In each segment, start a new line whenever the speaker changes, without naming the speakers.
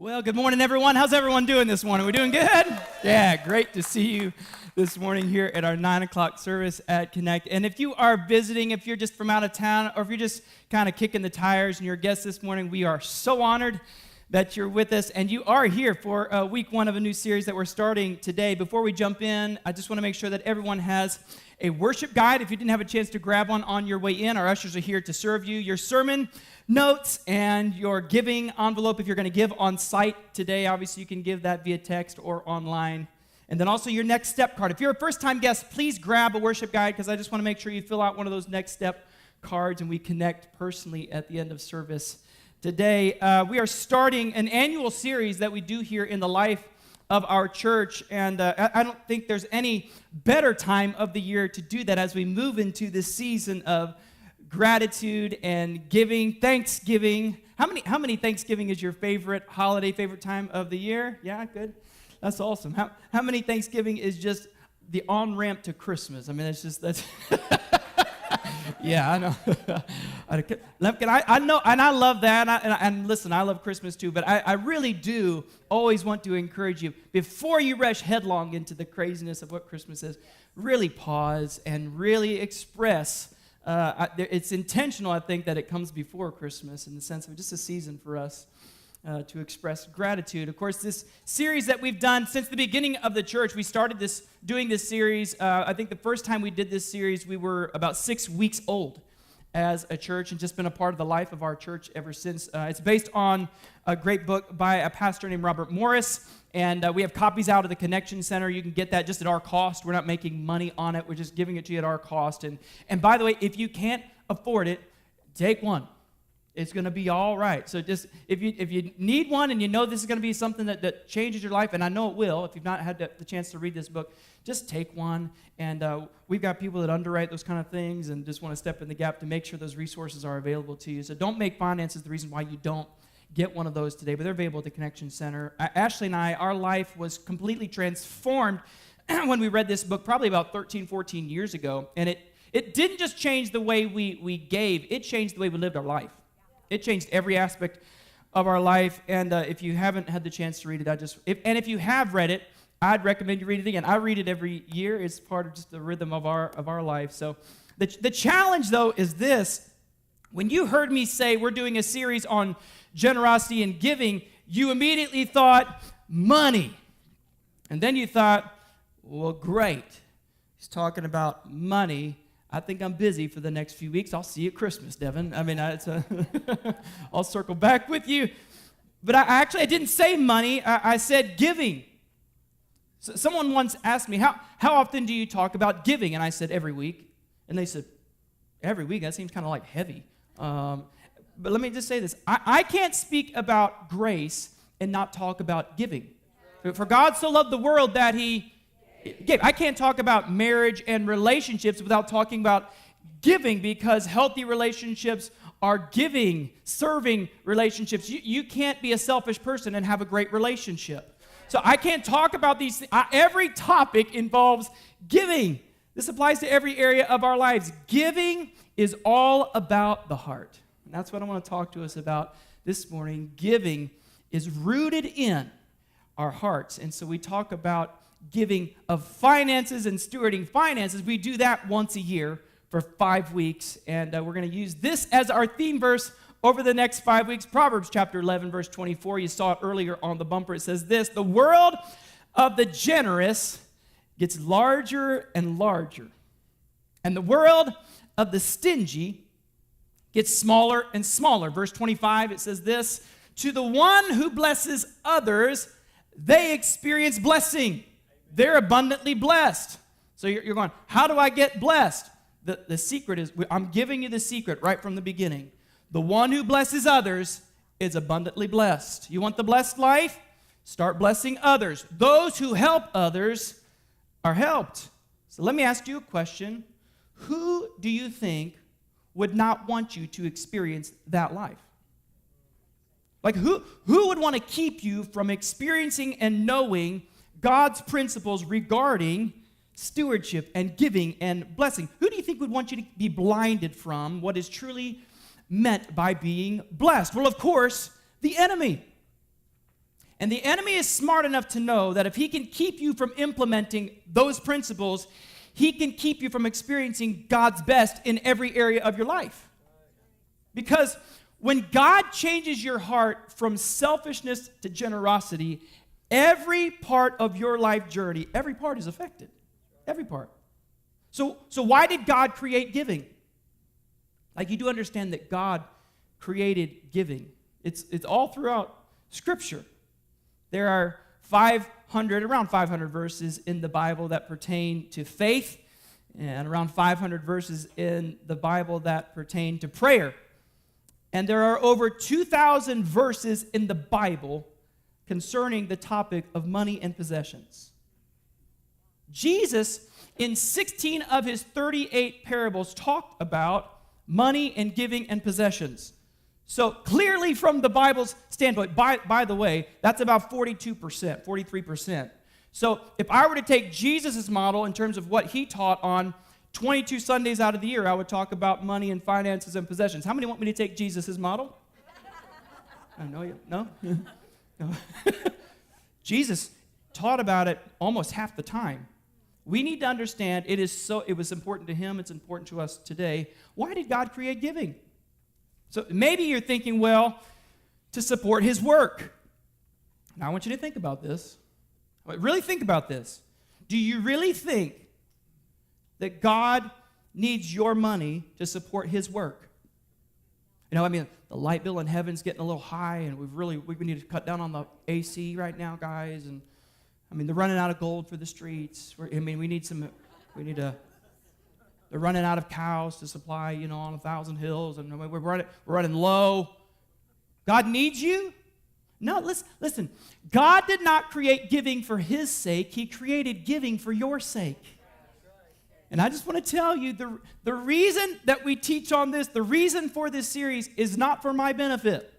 Well, good morning, everyone. How's everyone doing this morning? We doing good? Yeah, great to see you this morning here at our 9 o'clock service at Connect. And if you are visiting, if you're just from out of town, or if you're just kind of kicking the tires and you're a guest this morning, we are so honored that you're with us. And you are here for week one of a new series that we're starting today. Before we jump in, I just want to make sure that everyone has a worship guide. If you didn't have a chance to grab one on your way in, our ushers are here to serve you. Your sermon notes and your giving envelope, if you're going to give on site today, obviously you can give that via text or online. And then also your next step card. If you're a first-time guest, please grab a worship guide because I just want to make sure you fill out one of those next step cards and we connect personally at the end of service today. We are starting an annual series that we do here in the life of our church, and I don't think there's any better time of the year to do that as we move into this season of gratitude and giving, Thanksgiving. How many Thanksgiving is your favorite holiday, favorite time of the year? Yeah, good. That's awesome. How many Thanksgiving is just the on-ramp to Christmas? I mean, that's yeah, I know. I know, and I love that. And listen, I love Christmas too, but I really do always want to encourage you, before you rush headlong into the craziness of what Christmas is, really pause and really express. It's intentional, I think, that it comes before Christmas in the sense of just a season for us to express gratitude. Of course, this series that we've done since the beginning of the church, we started doing this series. I think the first time we did this series, we were about 6 weeks old as a church and just been a part of the life of our church ever since. It's based on a great book by a pastor named Robert Morris, and we have copies out of the Connection Center. You can get that just at our cost. We're not making money on it. We're just giving it to you at our cost. And by the way, if you can't afford it, take one. It's going to be all right. So just if you need one and you know this is going to be something that changes your life, and I know it will if you've not had the chance to read this book, just take one. And we've got people that underwrite those kind of things and just want to step in the gap to make sure those resources are available to you. So don't make finances the reason why you don't get one of those today, but they're available at the Connection Center. Ashley and I, our life was completely transformed when we read this book probably about 13, 14 years ago. And it didn't just change the way we gave, it changed the way we lived our life. It changed every aspect of our life, and if you haven't had the chance to read it, if you have read it, I'd recommend you read it again. I read it every year. It's part of just the rhythm of our life. So the challenge, though, is this. When you heard me say we're doing a series on generosity and giving, you immediately thought money. And then you thought, well, great. He's talking about money. I think I'm busy for the next few weeks. I'll see you at Christmas, Devin. I mean, I'll circle back with you. But I didn't say money. I said giving. So someone once asked me, how often do you talk about giving? And I said, every week. And they said, every week? That seems kind of like heavy. But let me just say this. I can't speak about grace and not talk about giving. For God so loved the world that he gave. I can't talk about marriage and relationships without talking about giving, because healthy relationships are giving, serving relationships. You can't be a selfish person and have a great relationship. So I can't talk about these things. Every topic involves giving. This applies to every area of our lives. Giving is all about the heart. And that's what I want to talk to us about this morning. Giving is rooted in our hearts. And so we talk about giving of finances and stewarding finances. We do that once a year for 5 weeks, and we're going to use this as our theme verse over the next 5 weeks. Proverbs chapter 11, verse 24. You saw it earlier on the bumper. It says this: the world of the generous gets larger and larger, and the world of the stingy gets smaller and smaller. Verse 25, it says this: to the one who blesses others, they experience blessing. They're abundantly blessed. So you're going, how do I get blessed? The secret is, I'm giving you the secret right from the beginning. The one who blesses others is abundantly blessed. You want the blessed life? Start blessing others. Those who help others are helped. So let me ask you a question. Who do you think would not want you to experience that life? Like who would want to keep you from experiencing and knowing God's principles regarding stewardship and giving and blessing? Who do you think would want you to be blinded from what is truly meant by being blessed? Well, of course, the enemy. And the enemy is smart enough to know that if he can keep you from implementing those principles, he can keep you from experiencing God's best in every area of your life. Because when God changes your heart from selfishness to generosity, every part of your life journey, every part is affected. Every part. So why did God create giving? Like, you do understand that God created giving. It's all throughout Scripture. There are around 500 verses in the Bible that pertain to faith, and around 500 verses in the Bible that pertain to prayer. And there are over 2,000 verses in the Bible concerning the topic of money and possessions. Jesus, in 16 of his 38 parables, talked about money and giving and possessions. So clearly from the Bible's standpoint, by the way, that's about 42%, 43%. So if I were to take Jesus' model in terms of what he taught on 22 Sundays out of the year, I would talk about money and finances and possessions. How many want me to take Jesus' model? I know you. No? No. Jesus taught about it almost half the time. We need to understand it was important to him, it's important to us today. Why did God create giving? So maybe you're thinking, well, to support his work. Now I want you to think about this. Really think about this. Do you really think that God needs your money to support his work? You know, I mean, the light bill in heaven's getting a little high, and we need to cut down on the AC right now, guys. And I mean, they're running out of gold for the streets. They're running out of cows to supply, on 1,000 hills, and we're running low. God needs you? No, listen. God did not create giving for his sake. He created giving for your sake. And I just want to tell you, the reason that we teach on this, the reason for this series is not for my benefit.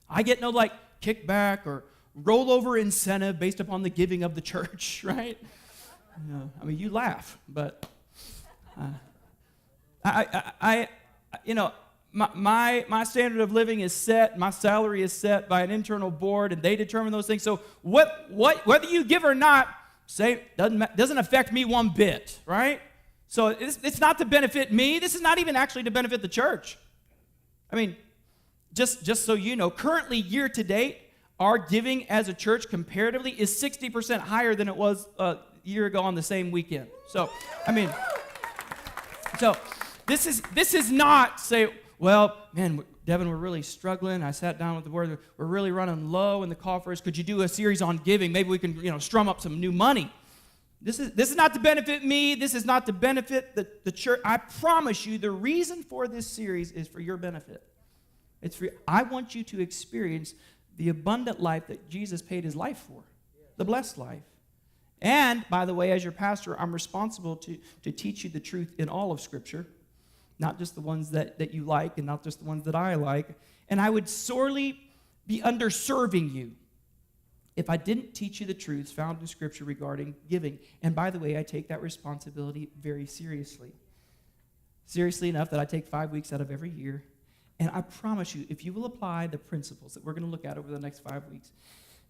I get no, kickback or rollover incentive based upon the giving of the church, right? I mean, you laugh, but my standard of living is set, my salary is set by an internal board, and they determine those things. So whether you give or not, doesn't affect me one bit, right? So it's not to benefit me. This is not even actually to benefit the church. I mean, just so you know, currently year to date, our giving as a church comparatively is 60% higher than it was a year ago on the same weekend. So, I mean, this is not say, well, man, Devin, we're really struggling. I sat down with the board. We're really running low in the coffers. Could you do a series on giving? Maybe we can, strum up some new money. This is not to benefit me. This is not to benefit the church. I promise you, the reason for this series is for your benefit. I want you to experience the abundant life that Jesus paid his life for, the blessed life. And, by the way, as your pastor, I'm responsible to teach you the truth in all of Scripture, not just the ones that you like and not just the ones that I like. And I would sorely be underserving you if I didn't teach you the truths found in Scripture regarding giving. And, by the way, I take that responsibility very seriously. Seriously enough that I take 5 weeks out of every year. And I promise you, if you will apply the principles that we're going to look at over the next 5 weeks,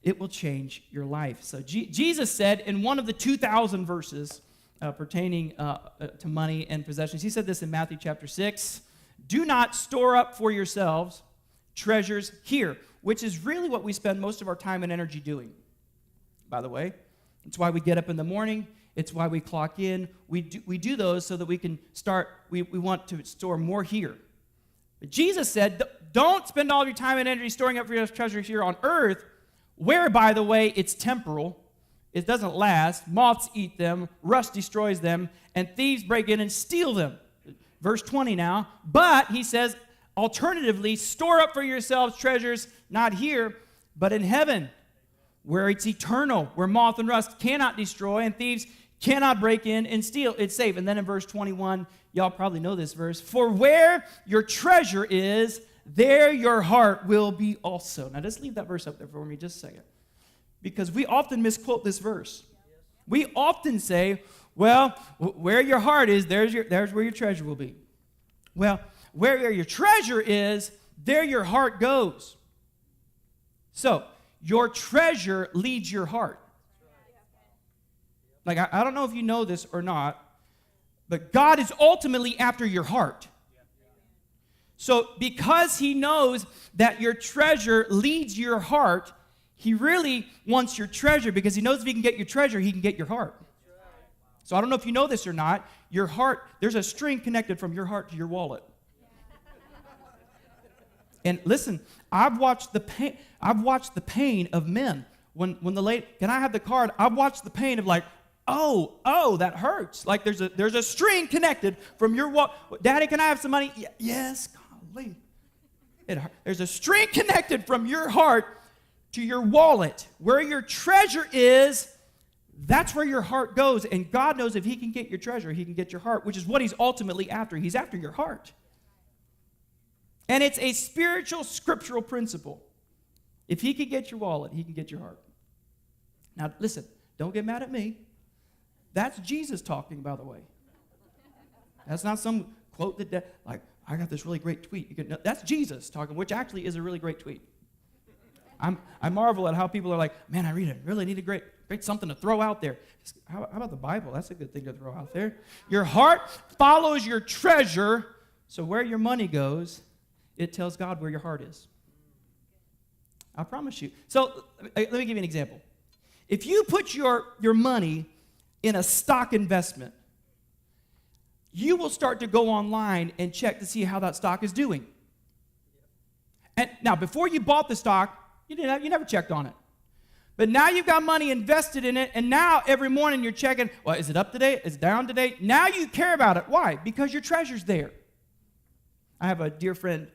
it will change your life. So Jesus said in one of the 2,000 verses pertaining to money and possessions, he said this in Matthew chapter 6, "Do not store up for yourselves treasures here," which is really what we spend most of our time and energy doing, by the way. It's why we get up in the morning. It's why we clock in. We do those so that we can start, we want to store more here. But Jesus said, don't spend all of your time and energy storing up for your treasures here on earth, where, by the way, it's temporal. It doesn't last. Moths eat them. Rust destroys them. And thieves break in and steal them. Verse 20 now. But, he says, alternatively, store up for yourselves treasures not here, but in heaven, where it's eternal, where moth and rust cannot destroy, and thieves cannot break in and steal. It's safe. And then in verse 21, y'all probably know this verse. For where your treasure is, there your heart will be also. Now, just leave that verse up there for me just a second. Because we often misquote this verse. We often say, well, where your heart is, there's where your treasure will be. Well, where your treasure is, there your heart goes. So, your treasure leads your heart. Like, I don't know if you know this or not, but God is ultimately after your heart. So because he knows that your treasure leads your heart, he really wants your treasure because he knows if he can get your treasure, he can get your heart. So I don't know if you know this or not, your heart, there's a string connected from your heart to your wallet. And listen, I've watched the pain of men. When the lady, can I have the card? I've watched the pain of like, oh, that hurts. Like there's a string connected from your wallet. Daddy, can I have some money? Yes, golly. There's a string connected from your heart to your wallet. Where your treasure is, that's where your heart goes. And God knows if he can get your treasure, he can get your heart, which is what he's ultimately after. He's after your heart. And it's a spiritual, scriptural principle. If he can get your wallet, he can get your heart. Now, listen, don't get mad at me. That's Jesus talking, by the way. That's not some quote that like, I got this really great tweet. No, that's Jesus talking, which actually is a really great tweet. I marvel at how people are like, man, I really need a great something to throw out there. How about the Bible? That's a good thing to throw out there. Your heart follows your treasure, so where your money goes, it tells God where your heart is. I promise you. So let me give you an example. If you put your money in a stock investment, you will start to go online and check to see how that stock is doing. And now, before you bought the stock, you never checked on it. But now you've got money invested in it, and now every morning you're checking, well, is it up today? Is it down today? Now you care about it. Why? Because your treasure's there. I have a dear friend,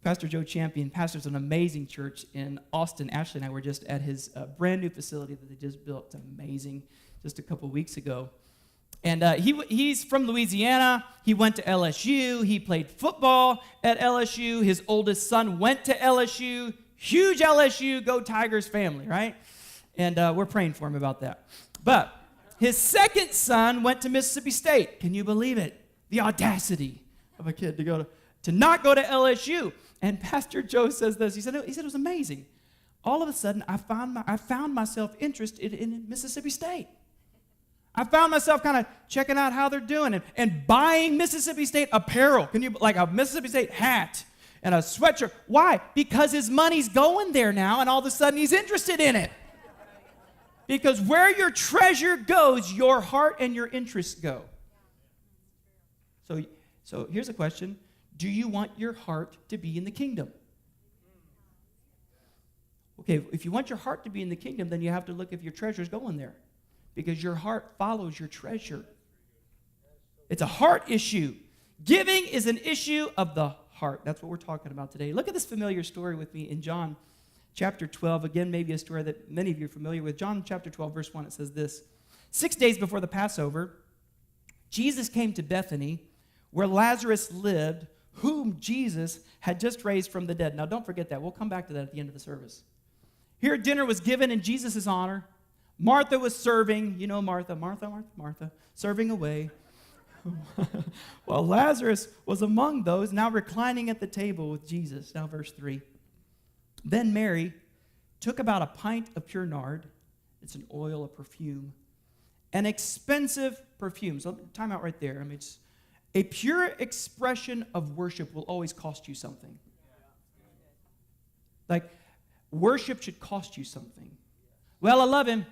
Pastor Joe Champion, pastors an amazing church in Austin. Ashley and I were just at his brand new facility that they just built. It's amazing, just a couple weeks ago. And he's from Louisiana. He went to LSU. He played football at LSU. His oldest son went to LSU. Huge LSU, go Tigers family, right? And we're praying for him about that. But his second son went to Mississippi State. Can you believe it? The audacity of a kid to not go to LSU. And Pastor Joe says this. He said it was amazing. All of a sudden, I found myself interested in Mississippi State. I found myself kind of checking out how they're doing and buying Mississippi State apparel. Like a Mississippi State hat and a sweatshirt. Why? Because his money's going there now, and all of a sudden he's interested in it. Because where your treasure goes, your heart and your interests go. So here's a question. Do you want your heart to be in the kingdom? Okay, if you want your heart to be in the kingdom, then you have to look if your treasure's going there. Because your heart follows your treasure. It's a heart issue. Giving is an issue of the heart. That's what we're talking about today. Look at this familiar story with me in John chapter 12. Again, maybe a story that many of you are familiar with. John chapter 12, verse 1, it says this. 6 days before the Passover, Jesus came to Bethany, where Lazarus lived, whom Jesus had just raised from the dead. Now, don't forget that. We'll come back to that at the end of the service. Here, dinner was given in Jesus' honor. Martha was serving, you know Martha, serving away. While Lazarus was among those now reclining at the table with Jesus. Now verse 3. Then Mary took about a pint of pure nard. It's an oil, a perfume. An expensive perfume. So time out right there. It's a pure expression of worship will always cost you something. Like, worship should cost you something. Well, I love him.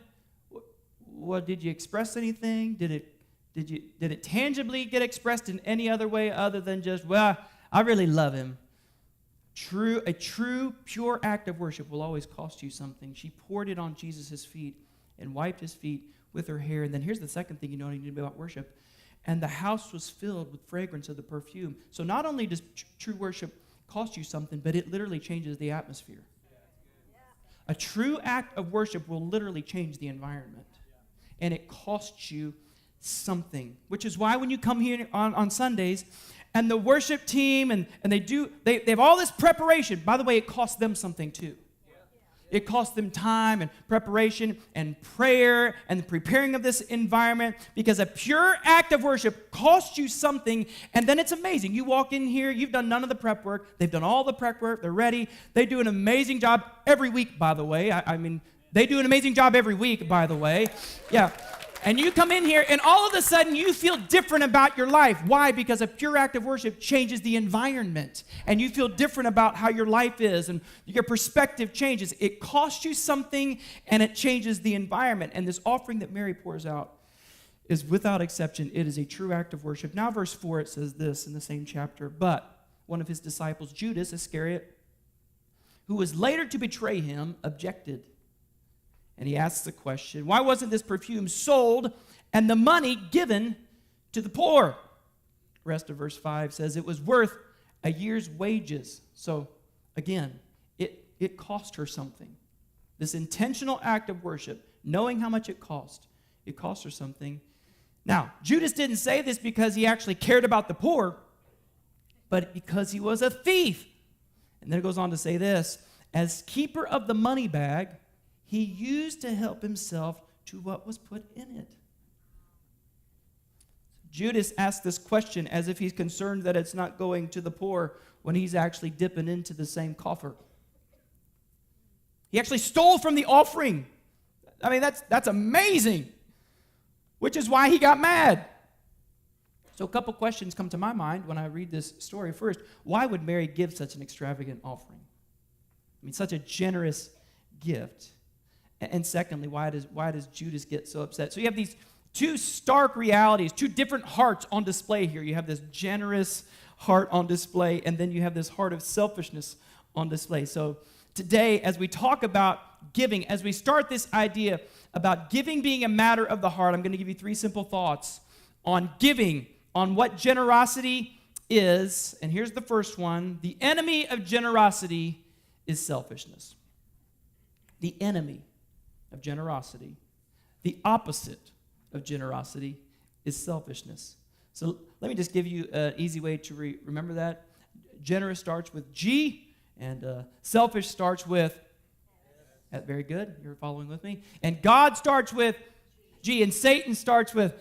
Well, did you express anything? Did it tangibly get expressed in any other way other than just, well, I really love him? A true, pure act of worship will always cost you something. She poured it on Jesus' feet and wiped his feet with her hair. And then here's the second thing you need about worship. And the house was filled with fragrance of the perfume. So not only does true worship cost you something, but it literally changes the atmosphere. A true act of worship will literally change the environment. And it costs you something, which is why when you come here on Sundays and the worship team and they have all this preparation. By the way, it costs them something too. It cost them time and preparation and prayer and the preparing of this environment, because a pure act of worship costs you something, and then it's amazing. You walk in here, you've done none of the prep work. They've done all the prep work. They're ready. They do an amazing job every week, by the way. I mean, they do an amazing job every week, by the way. Yeah. And you come in here, and all of a sudden, you feel different about your life. Why? Because a pure act of worship changes the environment, and you feel different about how your life is, and your perspective changes. It costs you something, and it changes the environment. And this offering that Mary pours out is, without exception, it is a true act of worship. Now, verse 4, it says this in the same chapter. But one of his disciples, Judas Iscariot, who was later to betray him, objected. And he asks the question, why wasn't this perfume sold and the money given to the poor? The rest of verse 5 says it was worth a year's wages. So again, it cost her something. This intentional act of worship, knowing how much it cost her something. Now, Judas didn't say this because he actually cared about the poor, but because he was a thief. And then it goes on to say this, as keeper of the money bag, he used to help himself to what was put in it. Judas asked this question as if he's concerned that it's not going to the poor when he's actually dipping into the same coffer. He actually stole from the offering. I mean, that's amazing, which is why he got mad. So a couple questions come to my mind when I read this story. First, why would Mary give such an extravagant offering? I mean, such a generous gift. And secondly, why does Judas get so upset? So you have these two stark realities, two different hearts on display here. You have this generous heart on display, and then you have this heart of selfishness on display. So today, as we talk about giving, as we start this idea about giving being a matter of the heart, I'm going to give you three simple thoughts on giving, on what generosity is. And here's the first one. The enemy of generosity is selfishness. The enemy of generosity. The opposite of generosity is selfishness. So let me just give you an easy way to remember that. Generous starts with G, and selfish starts with, very good, you're following with me. And God starts with G, and Satan starts with,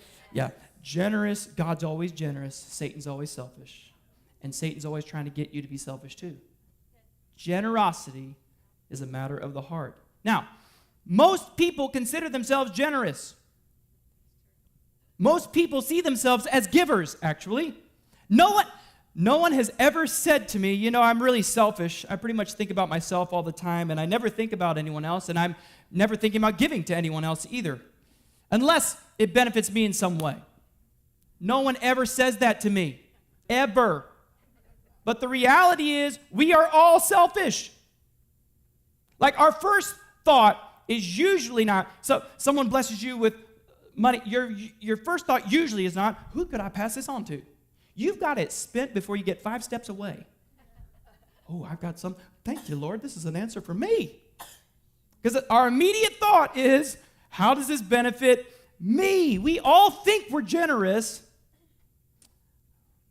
generous. God's always generous. Satan's always selfish. And Satan's always trying to get you to be selfish too. Generosity is a matter of the heart. Now, most people consider themselves generous. Most people see themselves as givers, actually. No one has ever said to me, I'm really selfish. I pretty much think about myself all the time, and I never think about anyone else, and I'm never thinking about giving to anyone else either, unless it benefits me in some way. No one ever says that to me, ever. But the reality is, we are all selfish. Like, our first thought is usually not, so someone blesses you with money, your first thought usually is not, who could I pass this on to? You've got it spent before you get 5 steps away. Oh, I've got some, thank you, Lord, this is an answer for me. Because our immediate thought is, how does this benefit me? We all think we're generous.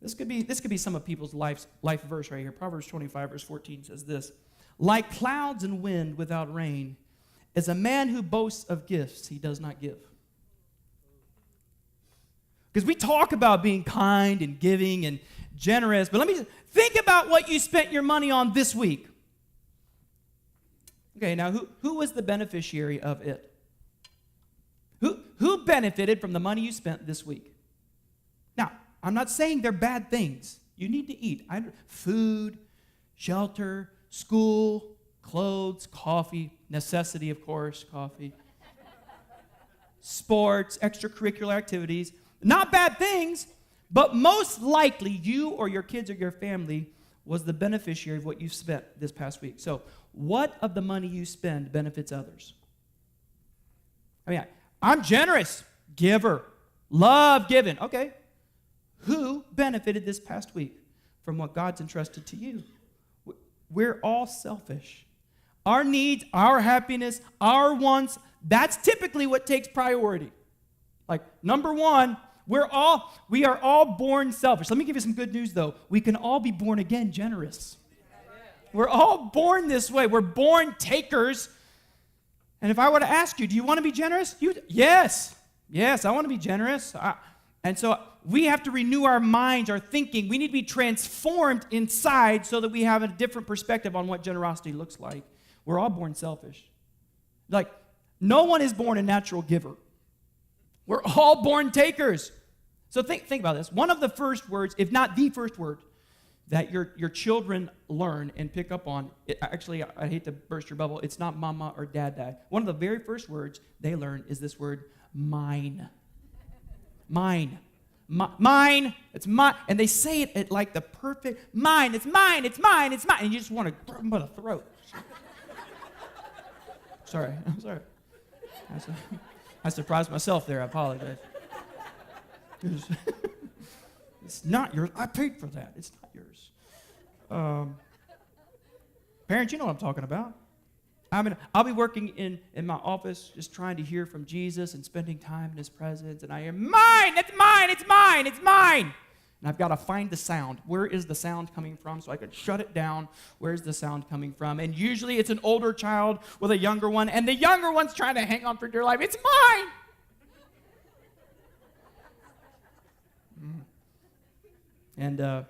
This could be some of people's life verse right here. Proverbs 25, verse 14 says this, like clouds and wind without rain, as a man who boasts of gifts he does not give. Because we talk about being kind and giving and generous, but let me think about what you spent your money on this week. Okay, now who was the beneficiary of it? Who benefited from the money you spent this week? Now, I'm not saying they're bad things. You need to eat. Food, shelter, school, clothes, coffee, necessity, of course, coffee. Sports, extracurricular activities. Not bad things, but most likely you or your kids or your family was the beneficiary of what you spent this past week. So what of the money you spend benefits others? I mean, I'm generous, giver, love giving. Okay. Who benefited this past week from what God's entrusted to you? We're all selfish. Our needs, our happiness, our wants, that's typically what takes priority. Like, number one, we are all born selfish. Let me give you some good news, though. We can all be born again generous. We're all born this way. We're born takers. And if I were to ask you, do you want to be generous? Yes. Yes, I want to be generous. And so we have to renew our minds, our thinking. We need to be transformed inside so that we have a different perspective on what generosity looks like. We're all born selfish. Like, no one is born a natural giver. We're all born takers. So think about this. One of the first words, if not the first word, that your children learn and pick up on, actually, I hate to burst your bubble, it's not mama or dad. One of the very first words they learn is this word, mine. Mine. Mine. It's mine. And they say it at like the perfect, mine, it's mine, it's mine, it's mine. And you just want to grab them by the throat. Sorry, I'm sorry. I surprised myself there, I apologize. It's not yours. I paid for that. It's not yours. Parents, you know what I'm talking about. I'll be working in my office just trying to hear from Jesus and spending time in his presence, and I hear, mine, that's mine, it's mine, it's mine. And I've got to find the sound. Where is the sound coming from so I can shut it down? Where's the sound coming from? And usually it's an older child with a younger one, and the younger one's trying to hang on for dear life. It's mine. And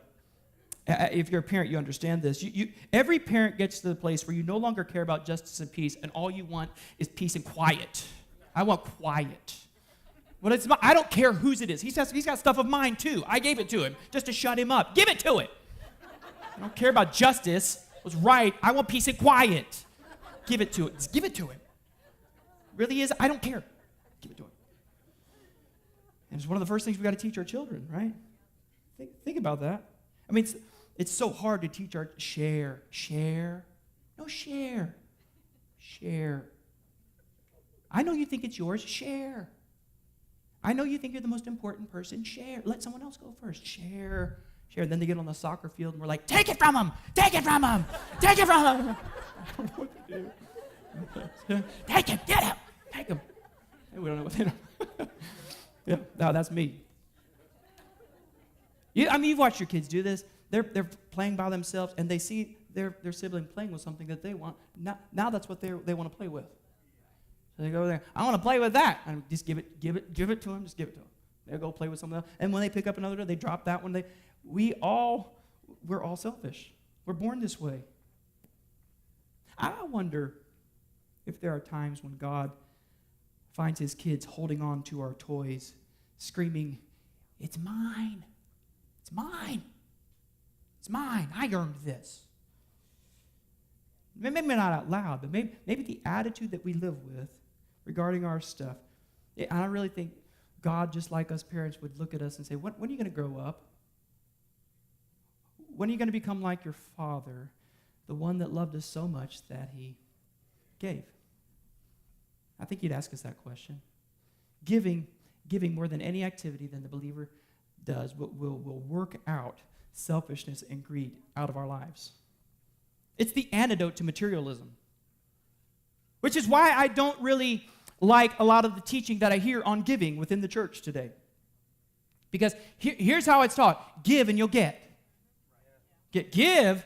if you're a parent, you understand this. Every parent gets to the place where you no longer care about justice and peace, and all you want is peace and quiet. I want quiet. Well, I don't care whose it is. He's got stuff of mine, too. I gave it to him just to shut him up. Give it to it. I don't care about justice. It was right. I want peace and quiet. Give it to it. Just give it to him. Really is. I don't care. Give it to him. And it's one of the first things we've got to teach our children, right? Think about that. I mean, it's so hard to teach our share. No, share. I know you think it's yours. Share. I know you think you're the most important person. Share. Let someone else go first. Share. And then they get on the soccer field and we're like, take it from them. Take it from them. Take it from them. I don't know what to do. Take him. Get him. Take him. And we don't know what they do. Yeah, no, that's me. You've watched your kids do this. They're playing by themselves, and they see their sibling playing with something that they want. Now that's what they want to play with. So they go there. I want to play with that, and just give it to them. Just give it to them. They'll go play with something else. And when they pick up another, they drop that one. We're all selfish. We're born this way. I wonder if there are times when God finds his kids holding on to our toys, screaming, "It's mine. It's mine. It's mine. I earned this." Maybe not out loud, but maybe the attitude that we live with regarding our stuff. I really think God, just like us parents, would look at us and say, when are you going to grow up? When are you going to become like your Father, the one that loved us so much that he gave? I think he'd ask us that question. Giving more than any activity than the believer does will work out selfishness and greed out of our lives. It's the antidote to materialism, which is why I don't really like a lot of the teaching that I hear on giving within the church today. Because here's how it's taught. Give and you'll get. Give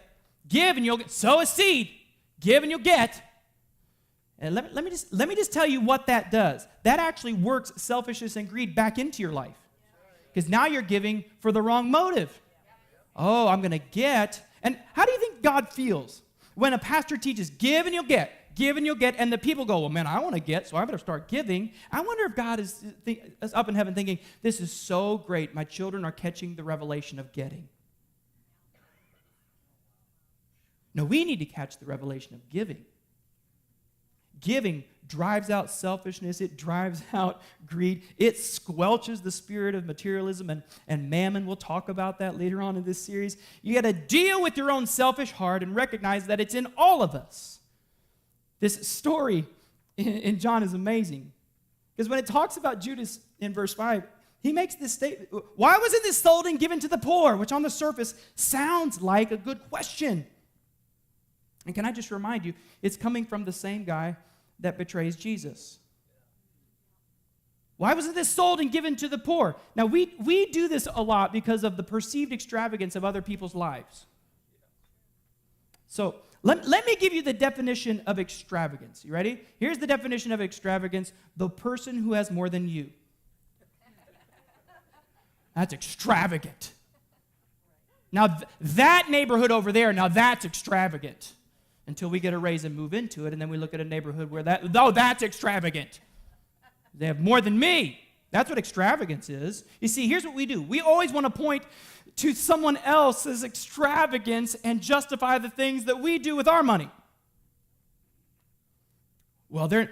and you'll get. Sow a seed. Give and you'll get. And let me just tell you what that does. That actually works selfishness and greed back into your life. Because now you're giving for the wrong motive. Oh, I'm going to get. And how do you think God feels when a pastor teaches, give and you'll get, give and you'll get, and the people go, well, man, I want to get, so I better start giving. I wonder if God is up in heaven thinking, this is so great. My children are catching the revelation of getting. No, we need to catch the revelation of giving. Giving drives out selfishness. It drives out greed. It squelches the spirit of materialism, and mammon. We'll talk about that later on in this series. You got to deal with your own selfish heart and recognize that it's in all of us. This story in John is amazing, because when it talks about Judas in verse 5, he makes this statement, why wasn't this sold and given to the poor? Which on the surface sounds like a good question. And can I just remind you, it's coming from the same guy that betrays Jesus. Why wasn't this sold and given to the poor? Now, we do this a lot because of the perceived extravagance of other people's lives. So Let me give you the definition of extravagance. You ready? Here's the definition of extravagance: the person who has more than you. That's extravagant. Now, that neighborhood over there, now that's extravagant. Until we get a raise and move into it, and then we look at a neighborhood where that's extravagant. They have more than me. That's what extravagance is. You see, here's what we do. We always want to point to someone else's extravagance and justify the things that we do with our money. Well, they're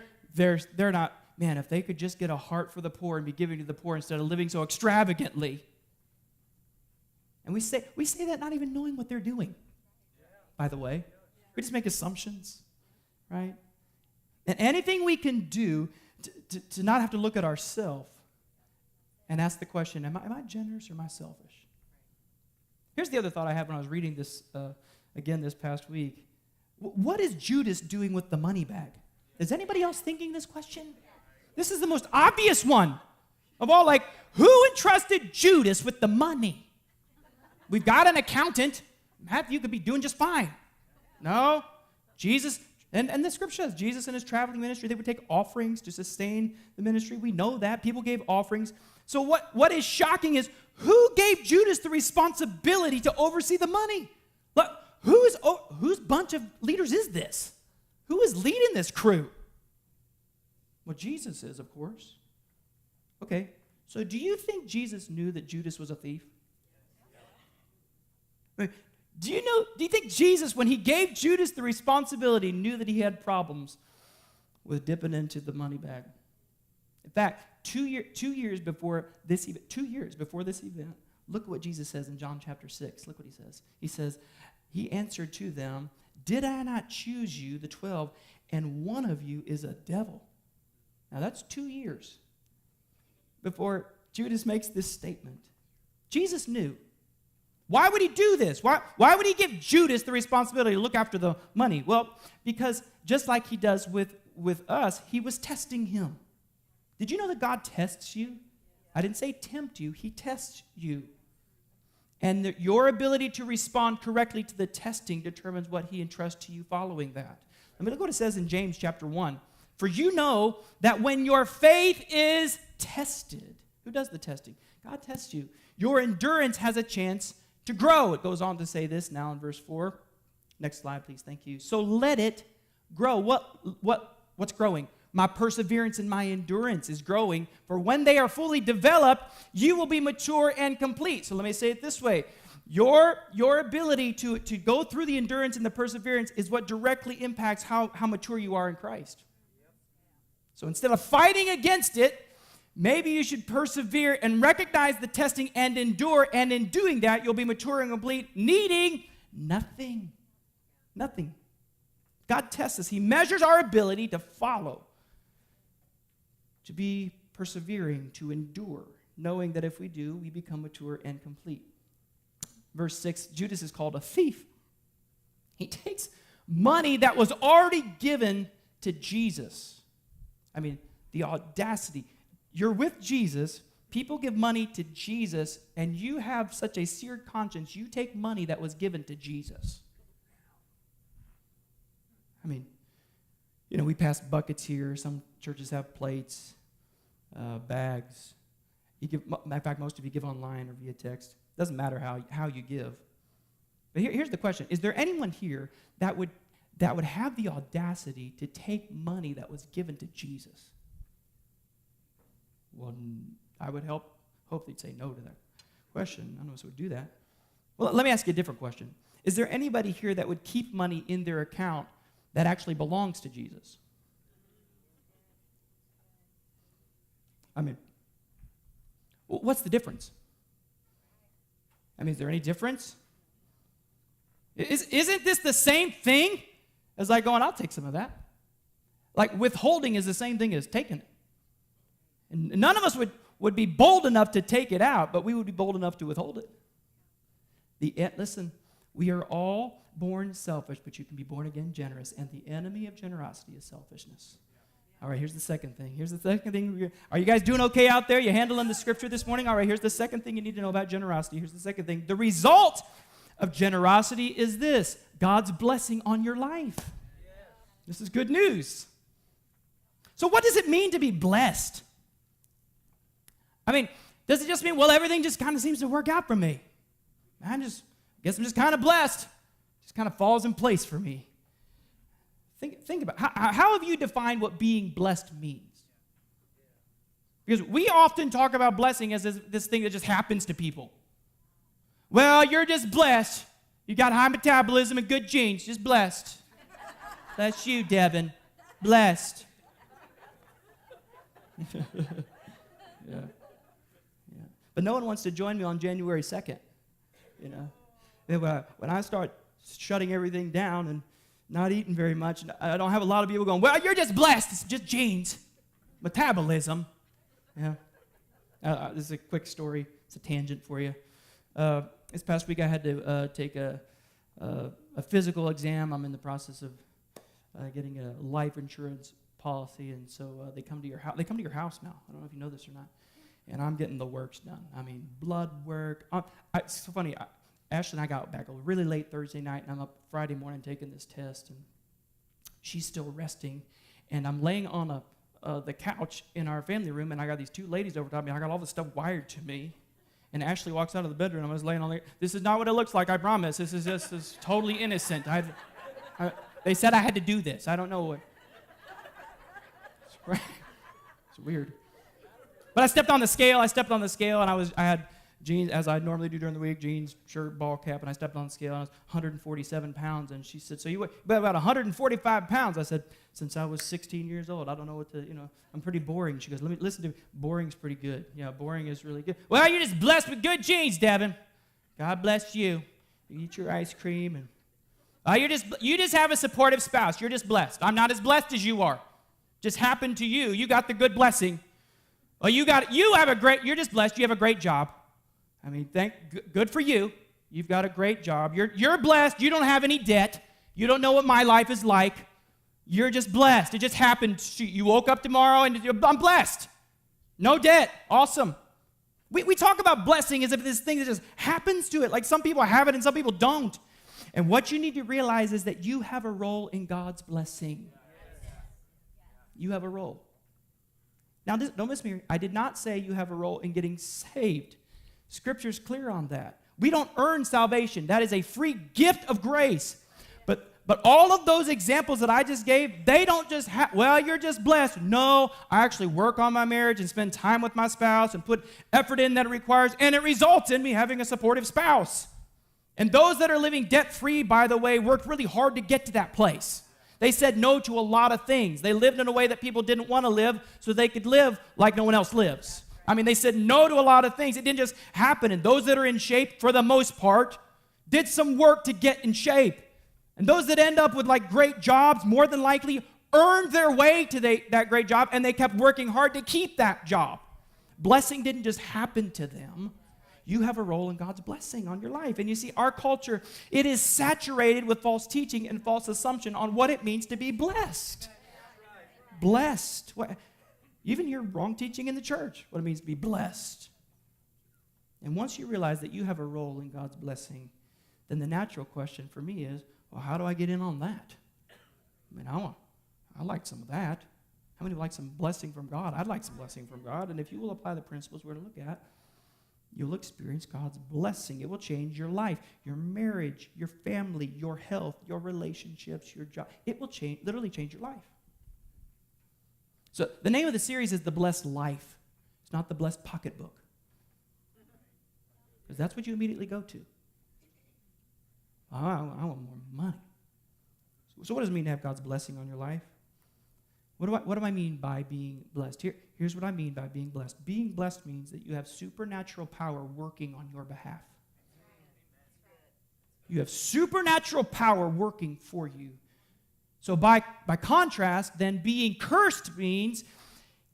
not, man, if they could just get a heart for the poor and be giving to the poor instead of living so extravagantly. And we say that not even knowing what they're doing, by the way. We just make assumptions, right? And anything we can do to not have to look at ourselves and ask the question, am I generous or am I selfish? Here's the other thought I had when I was reading this again this past week. What is Judas doing with the money bag? Is anybody else thinking this question? This is the most obvious one of all. Like, who entrusted Judas with the money? We've got an accountant. Matthew could be doing just fine. No, Jesus, and the scripture says Jesus in his traveling ministry, they would take offerings to sustain the ministry. We know that. People gave offerings. So what is shocking is, who gave Judas the responsibility to oversee the money? Look, whose bunch of leaders is this? Who is leading this crew? Well, Jesus is, of course. Okay, so do you think Jesus knew that Judas was a thief? Do you think Jesus, when he gave Judas the responsibility, knew that he had problems with dipping into the money bag? In fact, 2 years before this event, look at what Jesus says in John chapter 6. Look what he says. He says, he answered to them, "Did I not choose you, the 12, and one of you is a devil?" Now that's 2 years before Judas makes this statement. Jesus knew. Why would he do this? Why would he give Judas the responsibility to look after the money? Well, because just like he does with us, he was testing him. Did you know that God tests you? I didn't say tempt you. He tests you. And your ability to respond correctly to the testing determines what he entrusts to you following that. Let me look what it says in James chapter 1. For you know that when your faith is tested, who does the testing? God tests you. Your endurance has a chance to grow. It goes on to say this now in verse 4. Next slide, please. Thank you. So let it grow. What's growing? My perseverance and my endurance is growing. For when they are fully developed, you will be mature and complete. So let me say it this way. Your ability to go through the endurance and the perseverance is what directly impacts how mature you are in Christ. So instead of fighting against it, maybe you should persevere and recognize the testing and endure, and in doing that, you'll be mature and complete, needing nothing. Nothing. God tests us. He measures our ability to follow, to be persevering, to endure, knowing that if we do, we become mature and complete. Verse 6, Judas is called a thief. He takes money that was already given to Jesus. I mean, the audacity. You're with Jesus, people give money to Jesus, and you have such a seared conscience, you take money that was given to Jesus. I mean, we pass buckets here. Some churches have plates, bags. Matter of fact, most of you give online or via text. Doesn't matter how you give. But here's the question. Is there anyone here that would have the audacity to take money that was given to Jesus? Well, I would hope they'd say no to that question. None of us would do that. Well, let me ask you a different question. Is there anybody here that would keep money in their account that actually belongs to Jesus? I mean, what's the difference? I mean, is there any difference? Isn't this the same thing as like going, I'll take some of that? Like withholding is the same thing as taking it. And none of us would be bold enough to take it out, but we would be bold enough to withhold it. Listen, we are all born selfish, but you can be born again generous, and the enemy of generosity is selfishness. All right, here's the second thing. Are you guys doing okay out there? You handling the scripture this morning? All right, here's the second thing you need to know about generosity. Here's the second thing. The result of generosity is this: God's blessing on your life. This is good news. So what does it mean to be blessed? I mean, does it just mean, well, everything just kind of seems to work out for me? I guess I'm just kind of blessed. Just kind of falls in place for me. Think about how have you defined what being blessed means? Because we often talk about blessing as this thing that just happens to people. Well, you're just blessed. You got high metabolism and good genes. Just blessed. That's you, Devin. Blessed. Yeah. But no one wants to join me on January 2nd. You know, when I start shutting everything down and not eating very much, I don't have a lot of people going, well, you're just blessed. It's just genes, metabolism. Yeah. This is a quick story. It's a tangent for you. This past week I had to take a physical exam. I'm in the process of getting a life insurance policy, and so they come to your house. They come to your house now. I don't know if you know this or not. And I'm getting the works done. I mean, blood work. It's so funny. Ashley and I got back really late Thursday night, and I'm up Friday morning taking this test, and she's still resting. And I'm laying on the couch in our family room, and I got these two ladies over top of me. I got all this stuff wired to me. And Ashley walks out of the bedroom. I was laying on there. This is not what it looks like, I promise. This is totally innocent. They said I had to do this. I don't know what. It's weird. But I stepped on the scale, and I had jeans, as I normally do during the week, jeans, shirt, ball cap, and I stepped on the scale, and I was 147 pounds, and she said, so you weigh about 145 pounds. I said, since I was 16 years old, I don't know what to, I'm pretty boring. She goes, listen to me, boring's pretty good. Yeah, boring is really good. Well, you're just blessed with good genes, Devin. God bless you. You eat your ice cream, and you just have a supportive spouse. You're just blessed. I'm not as blessed as you are. Just happened to you. You got the good blessing. Well, you're just blessed. You have a great job. I mean, good for you. You've got a great job. You're blessed. You don't have any debt. You don't know what my life is like. You're just blessed. It just happened. You woke up tomorrow and I'm blessed. No debt. Awesome. We talk about blessing as if this thing that just happens to it. Like some people have it and some people don't. And what you need to realize is that you have a role in God's blessing. You have a role. Now, don't miss me. I did not say you have a role in getting saved. Scripture's clear on that. We don't earn salvation. That is a free gift of grace. But all of those examples that I just gave, they don't just you're just blessed. No, I actually work on my marriage and spend time with my spouse and put effort in that it requires, and it results in me having a supportive spouse. And those that are living debt-free, by the way, worked really hard to get to that place. They said no to a lot of things. They lived in a way that people didn't want to live so they could live like no one else lives. I mean, they said no to a lot of things. It didn't just happen. And those that are in shape, for the most part, did some work to get in shape. And those that end up with like great jobs, more than likely, earned their way to that great job, and they kept working hard to keep that job. Blessing didn't just happen to them. You have a role in God's blessing on your life. And you see, our culture, it is saturated with false teaching and false assumption on what it means to be blessed. Blessed. You even hear wrong teaching in the church, what it means to be blessed. And once you realize that you have a role in God's blessing, then the natural question for me is, well, how do I get in on that? I mean, I like some of that. How many would like some blessing from God? I'd like some blessing from God. And if you will apply the principles we're to look at, you'll experience God's blessing. It will change your life, your marriage, your family, your health, your relationships, your job. It will literally change your life. So the name of the series is The Blessed Life. It's not The Blessed Pocketbook. Because that's what you immediately go to. I want more money. So what does it mean to have God's blessing on your life? What do I mean by being blessed? Here's what I mean by being blessed. Being blessed means that you have supernatural power working on your behalf. You have supernatural power working for you. So by contrast, then being cursed means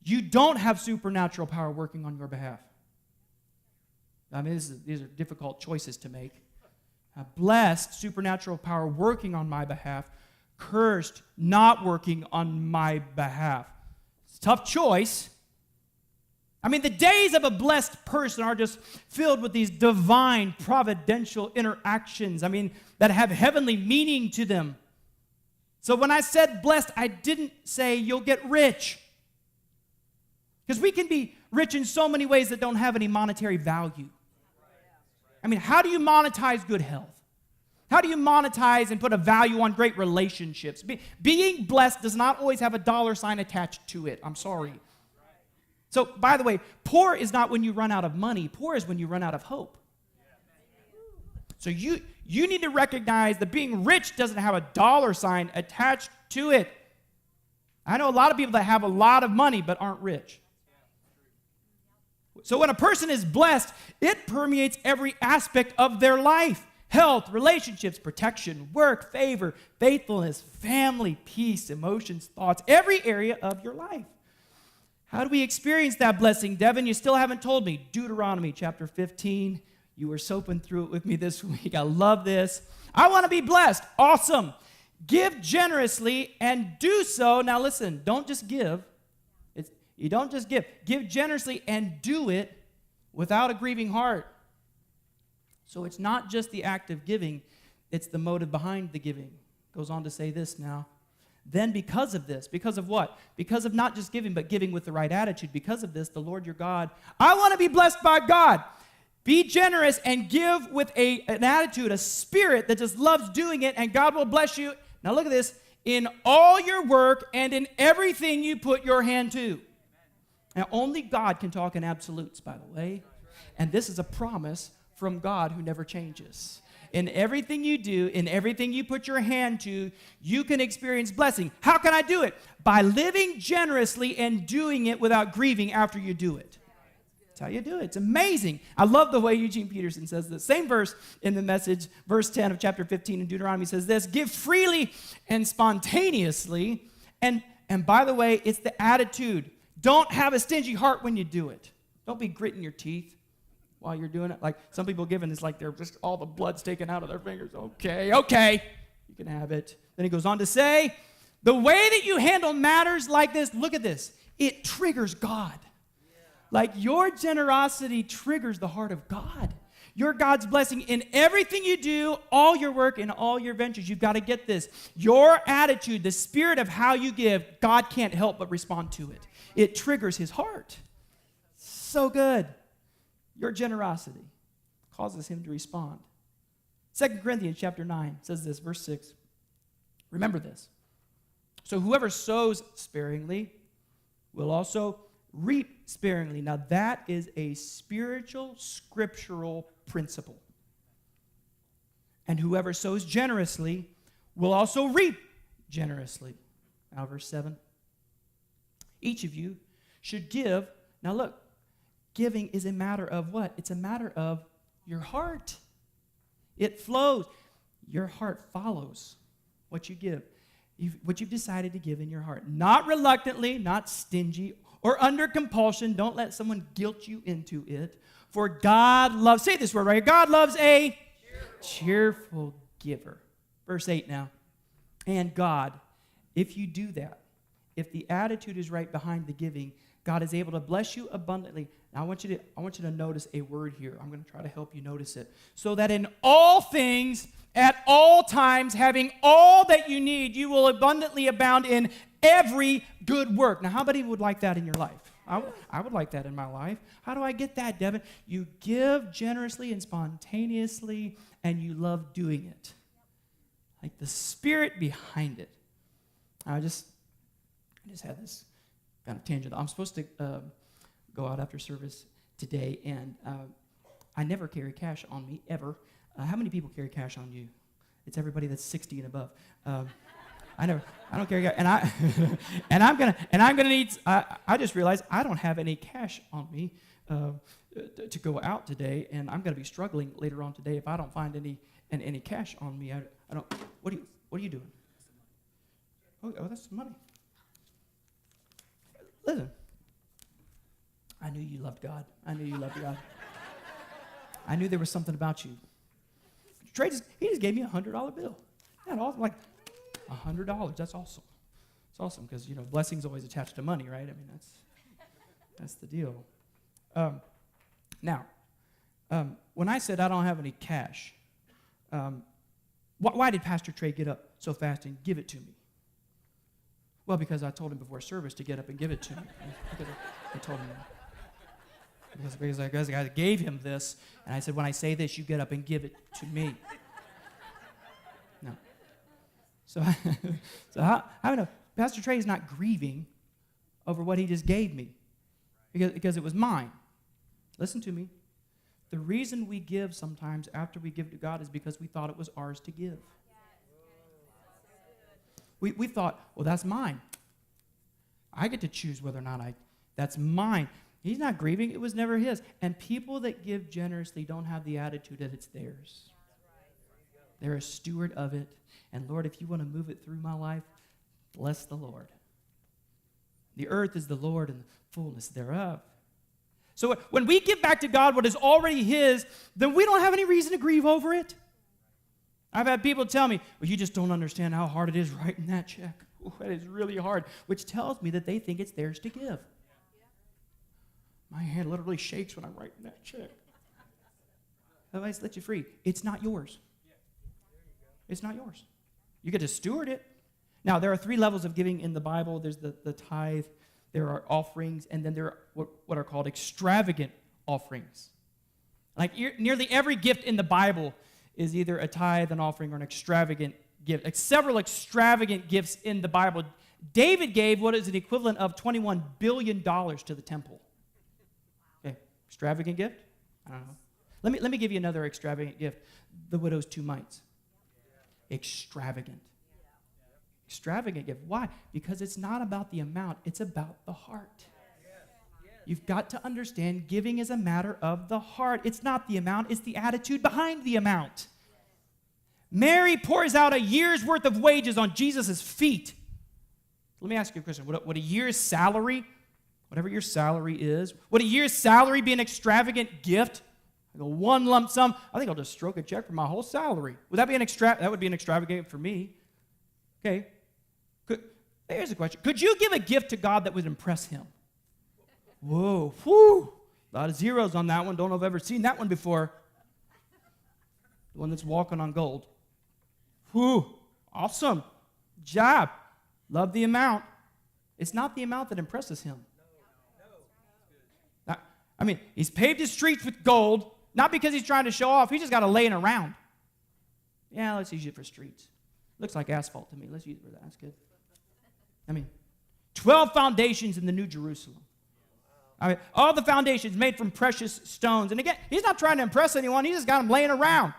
you don't have supernatural power working on your behalf. I mean, these are difficult choices to make. Blessed, supernatural power working on my behalf. Cursed, not working on my behalf. It's a tough choice. I mean, the days of a blessed person are just filled with these divine, providential interactions, that have heavenly meaning to them. So when I said blessed, I didn't say you'll get rich. Because we can be rich in so many ways that don't have any monetary value. How do you monetize good health? How do you monetize and put a value on great relationships? Being blessed does not always have a dollar sign attached to it. I'm sorry. So, by the way, poor is not when you run out of money. Poor is when you run out of hope. So you need to recognize that being rich doesn't have a dollar sign attached to it. I know a lot of people that have a lot of money but aren't rich. So when a person is blessed, it permeates every aspect of their life. Health, relationships, protection, work, favor, faithfulness, family, peace, emotions, thoughts, every area of your life. How do we experience that blessing? Devin, you still haven't told me. Deuteronomy chapter 15. You were soaping through it with me this week. I love this. I want to be blessed. Awesome. Give generously and do so. Now listen, don't just give. You don't just give. Give generously and do it without a grieving heart. So it's not just the act of giving, it's the motive behind the giving. Goes on to say this now. Then because of this, because of what? Because of not just giving, but giving with the right attitude. Because of this, the Lord your God, I want to be blessed by God. Be generous and give with an attitude, a spirit that just loves doing it, and God will bless you. Now look at this. In all your work and in everything you put your hand to. Now, only God can talk in absolutes, by the way. And this is a promise from God who never changes. In everything you do, in everything you put your hand to, you can experience blessing. How can I do it? By living generously and doing it without grieving after you do it. That's how you do it. It's amazing. I love the way Eugene Peterson says this. Same verse in the Message, verse 10 of chapter 15 in Deuteronomy says this, give freely and spontaneously. And by the way, it's the attitude. Don't have a stingy heart when you do it. Don't be gritting your teeth while you're doing it. Like some people giving is like they're just all the blood's taken out of their fingers. Okay, you can have it. Then he goes on to say, the way that you handle matters like this, look at this, it triggers God. Like your generosity triggers the heart of God. Your God's blessing in everything you do, all your work, and all your ventures. You've got to get this. Your attitude, the spirit of how you give, God can't help but respond to it. It triggers his heart. So good. Your generosity causes him to respond. 2 Corinthians chapter 9 says this, verse 6. Remember this. So whoever sows sparingly will also reap sparingly. Now that is a spiritual, scriptural principle. And whoever sows generously will also reap generously. Now verse 7. Each of you should give. Now look, giving is a matter of what? It's a matter of your heart. It flows. Your heart follows what you give. What you've decided to give in your heart. Not reluctantly, not stingy, or under compulsion. Don't let someone guilt you into it. For God loves, say this word right here, God loves a cheerful giver. Verse 8 now. And God, if you do that, if the attitude is right behind the giving, God is able to bless you abundantly. Now I want you to notice a word here. I'm going to try to help you notice it. So that in all things, at all times, having all that you need, you will abundantly abound in every good work. Now, how many would like that in your life? I would like that in my life. How do I get that, Devin? You give generously and spontaneously, and you love doing it. Like the spirit behind it. I just had this kind of tangent. I'm supposed to go out after service today, and I never carry cash on me, ever. How many people carry cash on you? It's everybody that's 60 and above. I don't carry cash, and I'm gonna need. I just realized I don't have any cash on me to go out today, and I'm gonna be struggling later on today if I don't find any cash on me. I don't. What are you doing? Oh, that's some money. Listen, I knew you loved God. I knew you loved God. I knew there was something about you. He just gave me $100 bill. Isn't that awesome? Like $100. That's awesome. It's awesome because blessing's always attached to money, right? I mean, that's the deal. Now, when I said I don't have any cash, why did Pastor Trey get up so fast and give it to me? Well, because I told him before service to get up and give it to me. Because I told him that. Because I gave him this, and I said, when I say this, you get up and give it to me. No. So I know Pastor Trey is not grieving over what he just gave me because it was mine. Listen to me. The reason we give sometimes after we give to God is because we thought it was ours to give. We thought, well, that's mine. I get to choose whether or not that's mine. He's not grieving. It was never his. And people that give generously don't have the attitude that it's theirs. They're a steward of it. And Lord, if you want to move it through my life, bless the Lord. The earth is the Lord and the fullness thereof. So when we give back to God what is already his, then we don't have any reason to grieve over it. I've had people tell me, well, you just don't understand how hard it is writing that check. Ooh, that is really hard, which tells me that they think it's theirs to give. My hand literally shakes when I'm writing that check. Otherwise, let you free. It's not yours. It's not yours. You get to steward it. Now, there are 3 levels of giving in the Bible. There's the tithe, there are offerings, and then there are what are called extravagant offerings. Like nearly every gift in the Bible is either a tithe, an offering, or an extravagant gift. Like several extravagant gifts in the Bible. David gave what is an equivalent of $21 billion to the temple. Okay, extravagant gift? I don't know. Let me give you another extravagant gift. The widow's 2 mites. Extravagant. Extravagant gift. Why? Because it's not about the amount, it's about the heart. You've got to understand giving is a matter of the heart. It's not the amount, it's the attitude behind the amount. Mary pours out a year's worth of wages on Jesus' feet. Let me ask you a question. Would a year's salary, whatever your salary is, would a year's salary be an extravagant gift? Like a one lump sum? I think I'll just stroke a check for my whole salary. Would that be that would be an extravagant for me. Okay. Here's a question. Could you give a gift to God that would impress him? Whoa, whew. A lot of zeros on that one. Don't know if I've ever seen that one before. The one that's walking on gold. Whew, awesome job. Love the amount. It's not the amount that impresses him. I mean, he's paved his streets with gold, not because he's trying to show off. He just got to lay it around. Yeah, let's use it for streets. Looks like asphalt to me. Let's use it for that. That's good. I mean, 12 foundations in the New Jerusalem. I mean, all the foundations made from precious stones. And again, he's not trying to impress anyone. He just got them laying around.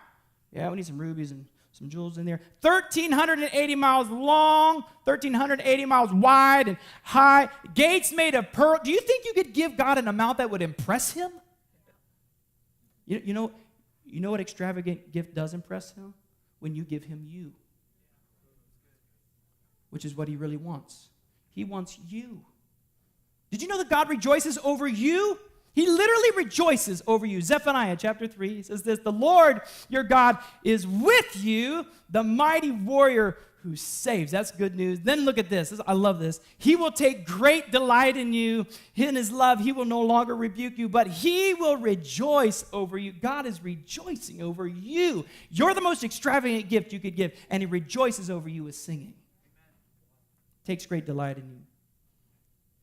Yeah, we need some rubies and some jewels in there. 1,380 miles long, 1,380 miles wide and high. Gates made of pearl. Do you think you could give God an amount that would impress him? You know what extravagant gift does impress him? When you give him you. Which is what he really wants. He wants you. Did you know that God rejoices over you? He literally rejoices over you. Zephaniah chapter 3 says this, the Lord your God is with you, the mighty warrior who saves. That's good news. Then look at this. I love this. He will take great delight in you. In his love, he will no longer rebuke you, but he will rejoice over you. God is rejoicing over you. You're the most extravagant gift you could give, and he rejoices over you with singing. Takes great delight in you.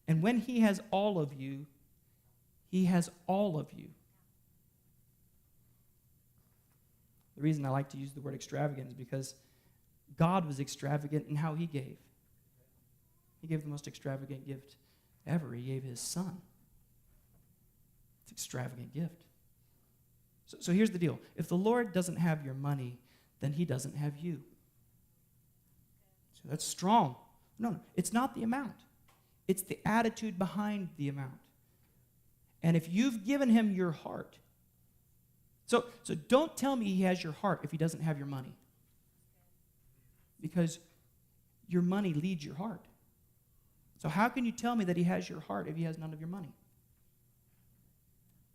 And when he has all of you, he has all of you. The reason I like to use the word extravagant is because God was extravagant in how he gave. He gave the most extravagant gift ever. He gave his son. It's an extravagant gift. So here's the deal. If the Lord doesn't have your money, then he doesn't have you. So that's strong. No, it's not the amount. It's the attitude behind the amount. And if you've given him your heart, so don't tell me he has your heart if he doesn't have your money. Because your money leads your heart. So how can you tell me that he has your heart if he has none of your money?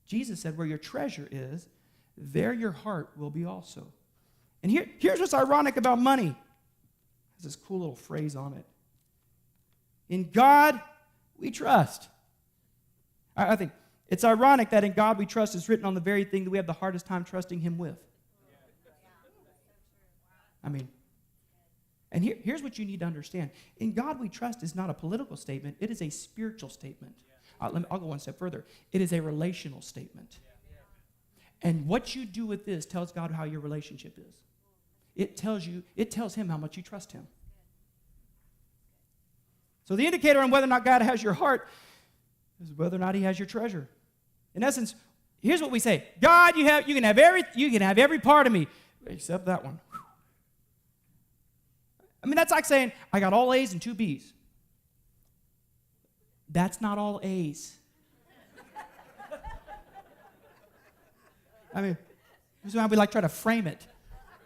Jesus said, where your treasure is, there your heart will be also. And here's what's ironic about money. There's this cool little phrase on it. In God, we trust. I think It's ironic that in God we trust is written on the very thing that we have the hardest time trusting him with. I mean, and here's what you need to understand. In God we trust is not a political statement. It is a spiritual statement. I'll go one step further. It is a relational statement. And what you do with this tells God how your relationship is. It tells him how much you trust him. So the indicator on whether or not God has your heart is whether or not he has your treasure. In essence, here's what we say. God, you can have every part of me except that one. I mean, that's like saying, I got all A's and 2 B's. That's not all A's. I mean, this is how we try to frame it.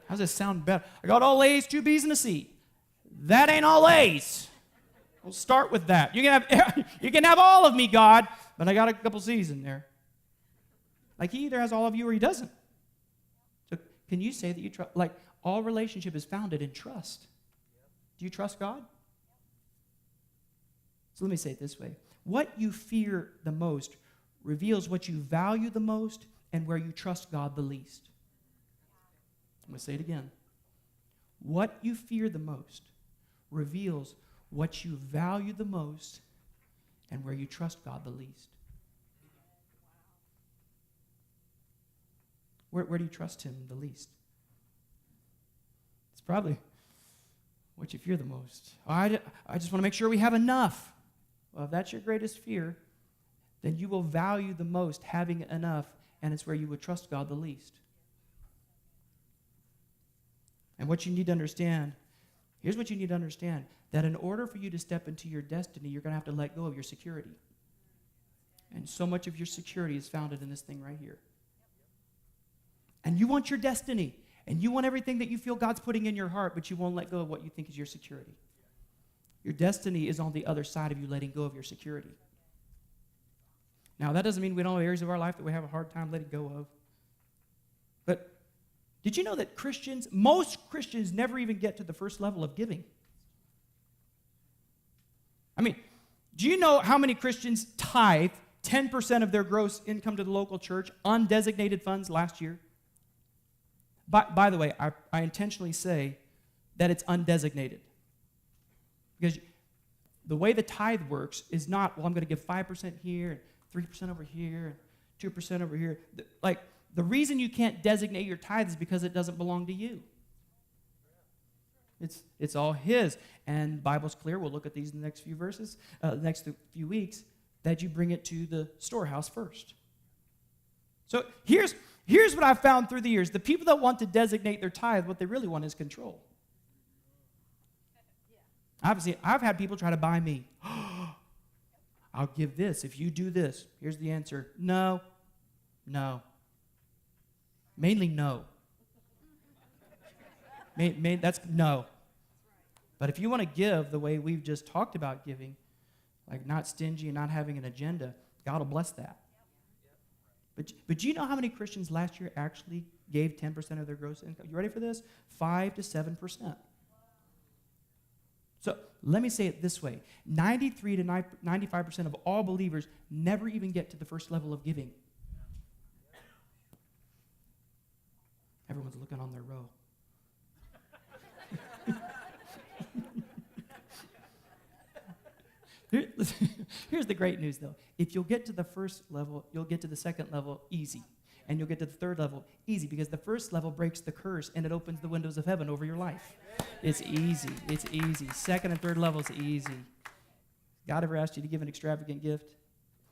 How does this sound better? I got all A's, 2 B's, and a C. That ain't all A's. We'll start with that. You can have all of me, God, but I got a couple C's in there. Like he either has all of you or he doesn't. So can you say that you trust? Like all relationship is founded in trust. Do you trust God? So let me say it this way. What you fear the most reveals what you value the most and where you trust God the least. I'm going to say it again. What you fear the most reveals what you value the most and where you trust God the least. Where do you trust him the least? It's probably what you fear the most. I just want to make sure we have enough. Well, if that's your greatest fear, then you will value the most having enough, and it's where you would trust God the least. And what you need to understand, here's what you need to understand, that in order for you to step into your destiny, you're going to have to let go of your security. And so much of your security is founded in this thing right here. And you want your destiny, and you want everything that you feel God's putting in your heart, but you won't let go of what you think is your security. Your destiny is on the other side of you letting go of your security. Now, that doesn't mean we don't have areas of our life that we have a hard time letting go of. But did you know that most Christians never even get to the first level of giving? I mean, do you know how many Christians tithe 10% of their gross income to the local church, undesignated funds last year? By the way, I intentionally say that it's undesignated. Because the way the tithe works is not, well, I'm going to give 5% here, and 3% over here, and 2% over here. The reason you can't designate your tithe is because it doesn't belong to you. It's all his. And the Bible's clear. We'll look at these in the next few verses, next few weeks, that you bring it to the storehouse first. So here's what I've found through the years. The people that want to designate their tithe, what they really want is control. I've had people try to buy me. I'll give this if you do this. Here's the answer. No. Mainly no. That's no. But if you want to give the way we've just talked about giving, like not stingy and not having an agenda, God will bless that. But do you know how many Christians last year actually gave 10% of their gross income? You ready for this? 5 to 7%. So let me say it this way. 93 to 95% of all believers never even get to the first level of giving. Everyone's looking on their row. Here's the great news, though. If you'll get to the first level, you'll get to the second level easy. And you'll get to the third level easy, because the first level breaks the curse and it opens the windows of heaven over your life. It's easy. It's easy. Second and third level is easy. God ever asked you to give an extravagant gift?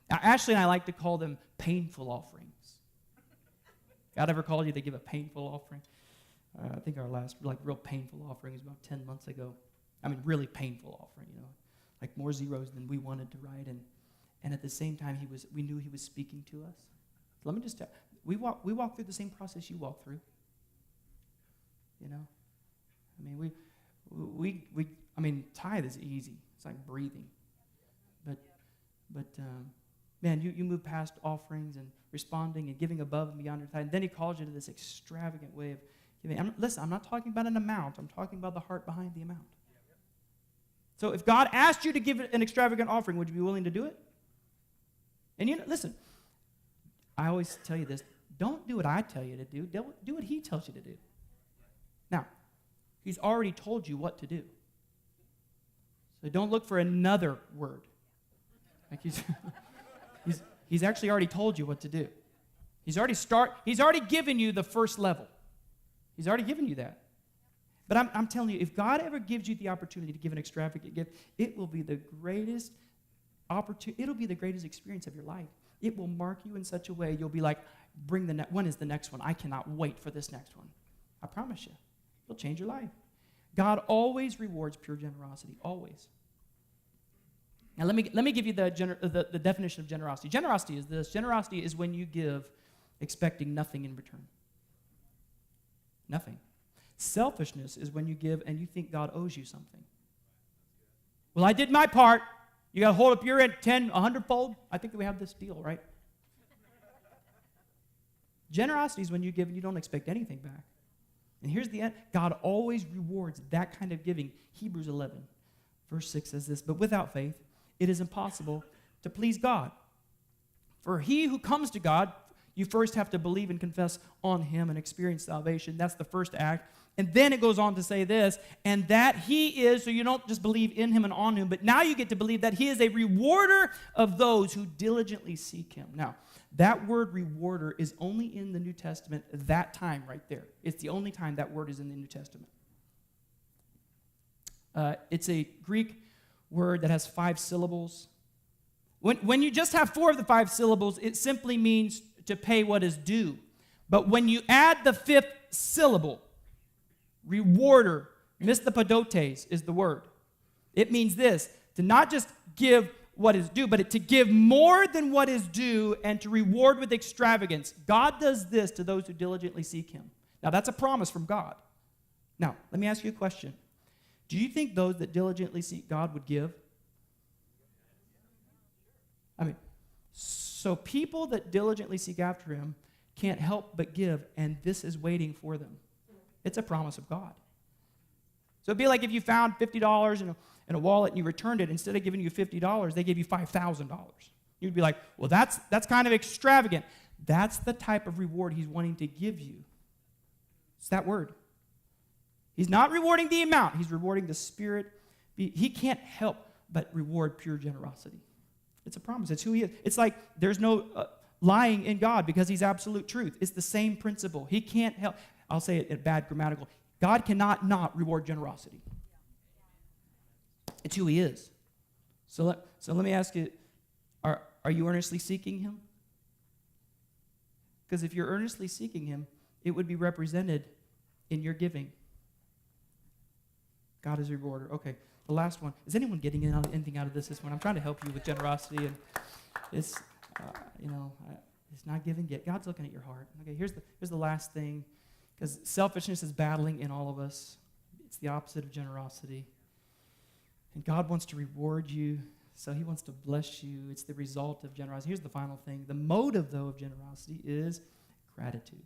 Now, Ashley and I like to call them painful offerings. God ever called you to give a painful offering? I think our last real painful offering was about 10 months ago. I mean, really painful offering, like more zeros than we wanted to write. And at the same time, we knew he was speaking to us. Let me just tell you, we walk through the same process you walk through. I mean, tithe is easy. It's like breathing. But man, you move past offerings and responding and giving above and beyond your tithe. And then he calls you to this extravagant way of giving. Listen, I'm not talking about an amount. I'm talking about the heart behind the amount. So if God asked you to give an extravagant offering, would you be willing to do it? And listen, I always tell you this, don't do what I tell you to do. Do what he tells you to do. Now, he's already told you what to do. So don't look for another word. Like he's actually already told you what to do. He's already given you the first level. He's already given you that. But I'm telling you, if God ever gives you the opportunity to give an extravagant gift, it will be the greatest opportunity. It'll be the greatest experience of your life. It will mark you in such a way you'll be like, when is the next one? I cannot wait for this next one. I promise you. It'll change your life. God always rewards pure generosity, always. Now let me give you the definition of generosity. Generosity is this. Generosity is when you give expecting nothing in return. Nothing. Selfishness is when you give and you think God owes you something. Well, I did my part. You got to hold up your end 10, 100-fold. I think that we have this deal, right? Generosity is when you give and you don't expect anything back. And here's the end. God always rewards that kind of giving. Hebrews 11, verse 6 says this, but without faith, it is impossible to please God. For he who comes to God, you first have to believe and confess on him and experience salvation. That's the first act. And then it goes on to say this, and that he is, so you don't just believe in him and on him, but now you get to believe that he is a rewarder of those who diligently seek him. Now, that word rewarder is only in the New Testament that time right there. It's the only time that word is in the New Testament. It's a Greek word that has 5 syllables. When you just have 4 of the 5 syllables, it simply means to pay what is due. But when you add the 5th syllable, rewarder, mistopodotes is the word. It means this, to not just give what is due, but to give more than what is due and to reward with extravagance. God does this to those who diligently seek him. Now, that's a promise from God. Now, let me ask you a question. Do you think those that diligently seek God would give? I mean, so people that diligently seek after him can't help but give, and this is waiting for them. It's a promise of God. So it'd be like if you found $50 in a wallet and you returned it. Instead of giving you $50, they gave you $5,000. You'd be like, well, that's kind of extravagant. That's the type of reward he's wanting to give you. It's that word. He's not rewarding the amount. He's rewarding the spirit. He can't help but reward pure generosity. It's a promise. It's who he is. It's like there's no lying in God because he's absolute truth. It's the same principle. He can't help. I'll say it in bad grammatical. God cannot not reward generosity. It's who he is. So let me ask you, are you earnestly seeking him? Because if you're earnestly seeking him, it would be represented in your giving. God is a rewarder. Okay, the last one. Is anyone getting anything out of this one? I'm trying to help you with generosity, and it's, it's not giving yet. God's looking at your heart. Okay, here's the last thing, because selfishness is battling in all of us. It's the opposite of generosity. And God wants to reward you, so he wants to bless you. It's the result of generosity. Here's the final thing. The motive, though, of generosity is gratitude.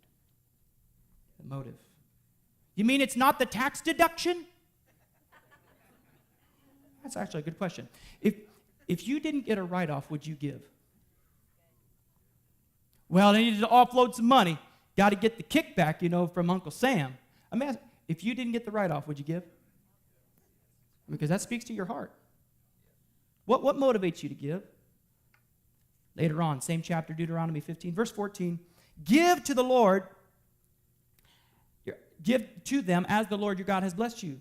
The motive. You mean it's not the tax deduction? That's actually a good question. If you didn't get a write-off, would you give? Well, I needed to offload some money. Got to get the kickback, from Uncle Sam. I mean, if you didn't get the write-off, would you give? Because that speaks to your heart. What motivates you to give? Later on, same chapter, Deuteronomy 15, verse 14. Give to the Lord, give to them as the Lord your God has blessed you.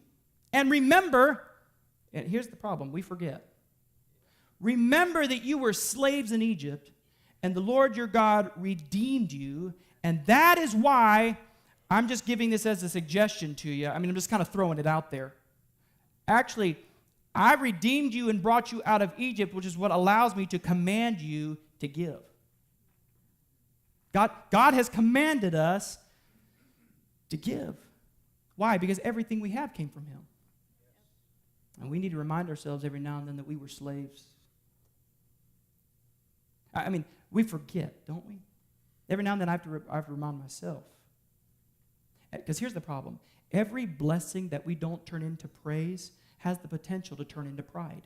And remember, and here's the problem, we forget. Remember that you were slaves in Egypt, and the Lord your God redeemed you, and that is why I'm just giving this as a suggestion to you. I mean, I'm just kind of throwing it out there. Actually, I redeemed you and brought you out of Egypt, which is what allows me to command you to give. God has commanded us to give. Why? Because everything we have came from him. And we need to remind ourselves every now and then that we were slaves. I mean, we forget, don't we? Every now and then I have to remind myself. Because here's the problem. Every blessing that we don't turn into praise has the potential to turn into pride.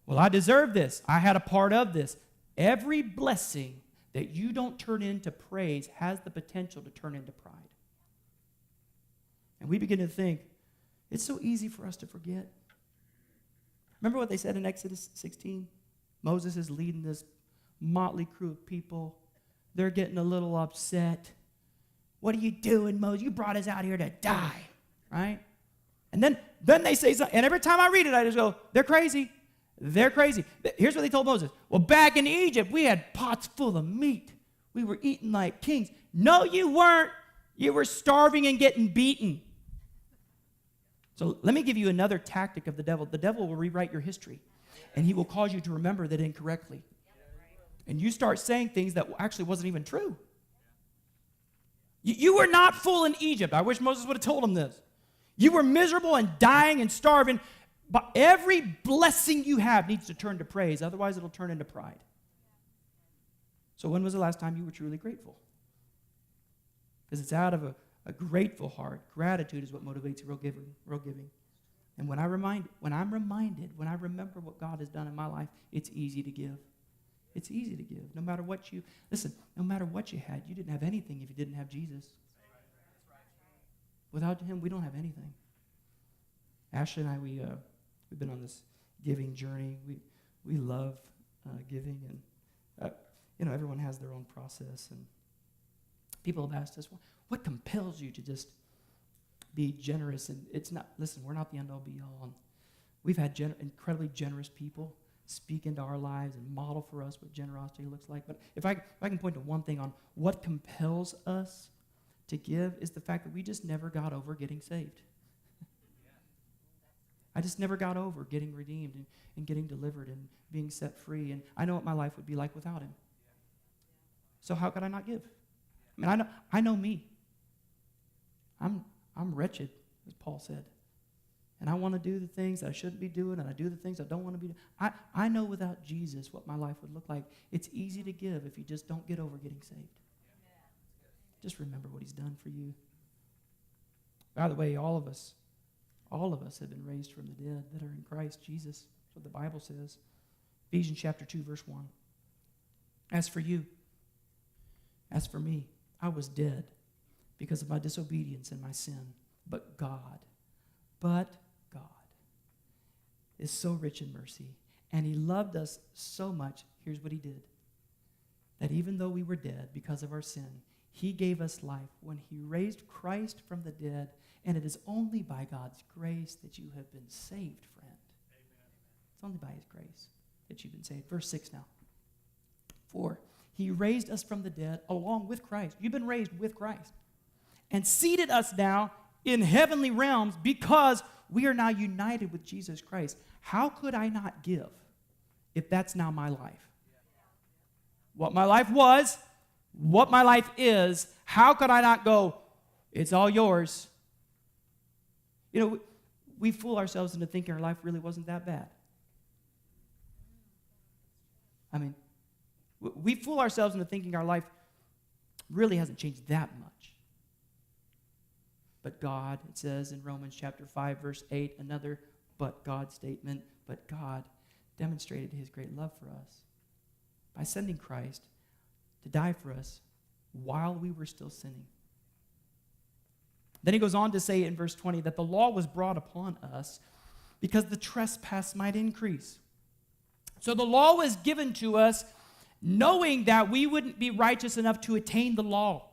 Well, I deserve this. I had a part of this. Every blessing that you don't turn into praise has the potential to turn into pride. And we begin to think, it's so easy for us to forget. Remember what they said in Exodus 16? Moses is leading this motley crew of people. They're getting a little upset. What are you doing, Moses? You brought us out here to die, right? And then they say something, and every time I read it, I just go, they're crazy. They're crazy. Here's what they told Moses. Well, back in Egypt, we had pots full of meat. We were eating like kings. No, you weren't. You were starving and getting beaten. So let me give you another tactic of the devil. The devil will rewrite your history, and he will cause you to remember that incorrectly. And you start saying things that actually wasn't even true. You were not full in Egypt. I wish Moses would have told him this. You were miserable and dying and starving. But every blessing you have needs to turn to praise. Otherwise, it'll turn into pride. So when was the last time you were truly grateful? Because it's out of a grateful heart. Gratitude is what motivates real giving. And when I remember what God has done in my life, it's easy to give. It's easy to give. No matter what you had, you didn't have anything if you didn't have Jesus. Without him, we don't have anything. Ashley and I, we've been on this giving journey. We love giving, and everyone has their own process. And people have asked us, what compels you to just be generous? And it's not. Listen, we're not the end all be all. And we've had incredibly generous people speak into our lives and model for us what generosity looks like. But if I can point to one thing on what compels us to give, is the fact that we just never got over getting saved. I just never got over getting redeemed and getting delivered and being set free. And I know what my life would be like without him. So how could I not give? I mean, I know me. I'm wretched, as Paul said. And I want to do the things that I shouldn't be doing, and I do the things I don't want to be doing. I know without Jesus what my life would look like. It's easy to give if you just don't get over getting saved. Just remember what he's done for you. By the way, all of us have been raised from the dead that are in Christ Jesus. That's what the Bible says. Ephesians chapter 2, verse 1. As for you, as for me, I was dead because of my disobedience and my sin. But God is so rich in mercy, and he loved us so much. Here's what he did. That even though we were dead because of our sin, he gave us life when he raised Christ from the dead, and it is only by God's grace that you have been saved, friend. Amen. It's only by his grace that you've been saved. Verse 6 now. For he raised us from the dead along with Christ. You've been raised with Christ. And seated us now in heavenly realms because we are now united with Jesus Christ. How could I not give if that's now my life? What my life was, what my life is, how could I not go, it's all yours? We fool ourselves into thinking our life really wasn't that bad. I mean, we fool ourselves into thinking our life really hasn't changed that much. But God, it says in Romans chapter 5, verse 8, another but God statement, but God demonstrated his great love for us by sending Christ to die for us while we were still sinning. Then he goes on to say in verse 20 that the law was brought upon us because the trespass might increase. So the law was given to us knowing that we wouldn't be righteous enough to attain the law.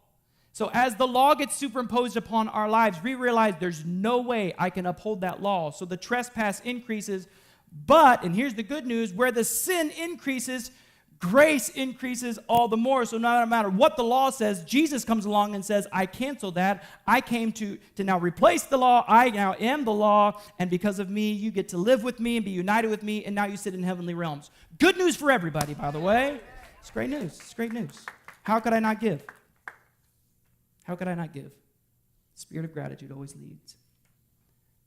So as the law gets superimposed upon our lives, we realize there's no way I can uphold that law. So the trespass increases, but, and here's the good news, where the sin increases, grace increases all the more. So no matter what the law says, Jesus comes along and says, I cancel that. I came to now replace the law. I now am the law. And because of me, you get to live with me and be united with me. And now you sit in heavenly realms. Good news for everybody, by the way. It's great news. It's great news. How could I not give? How could I not give? Spirit of gratitude always leads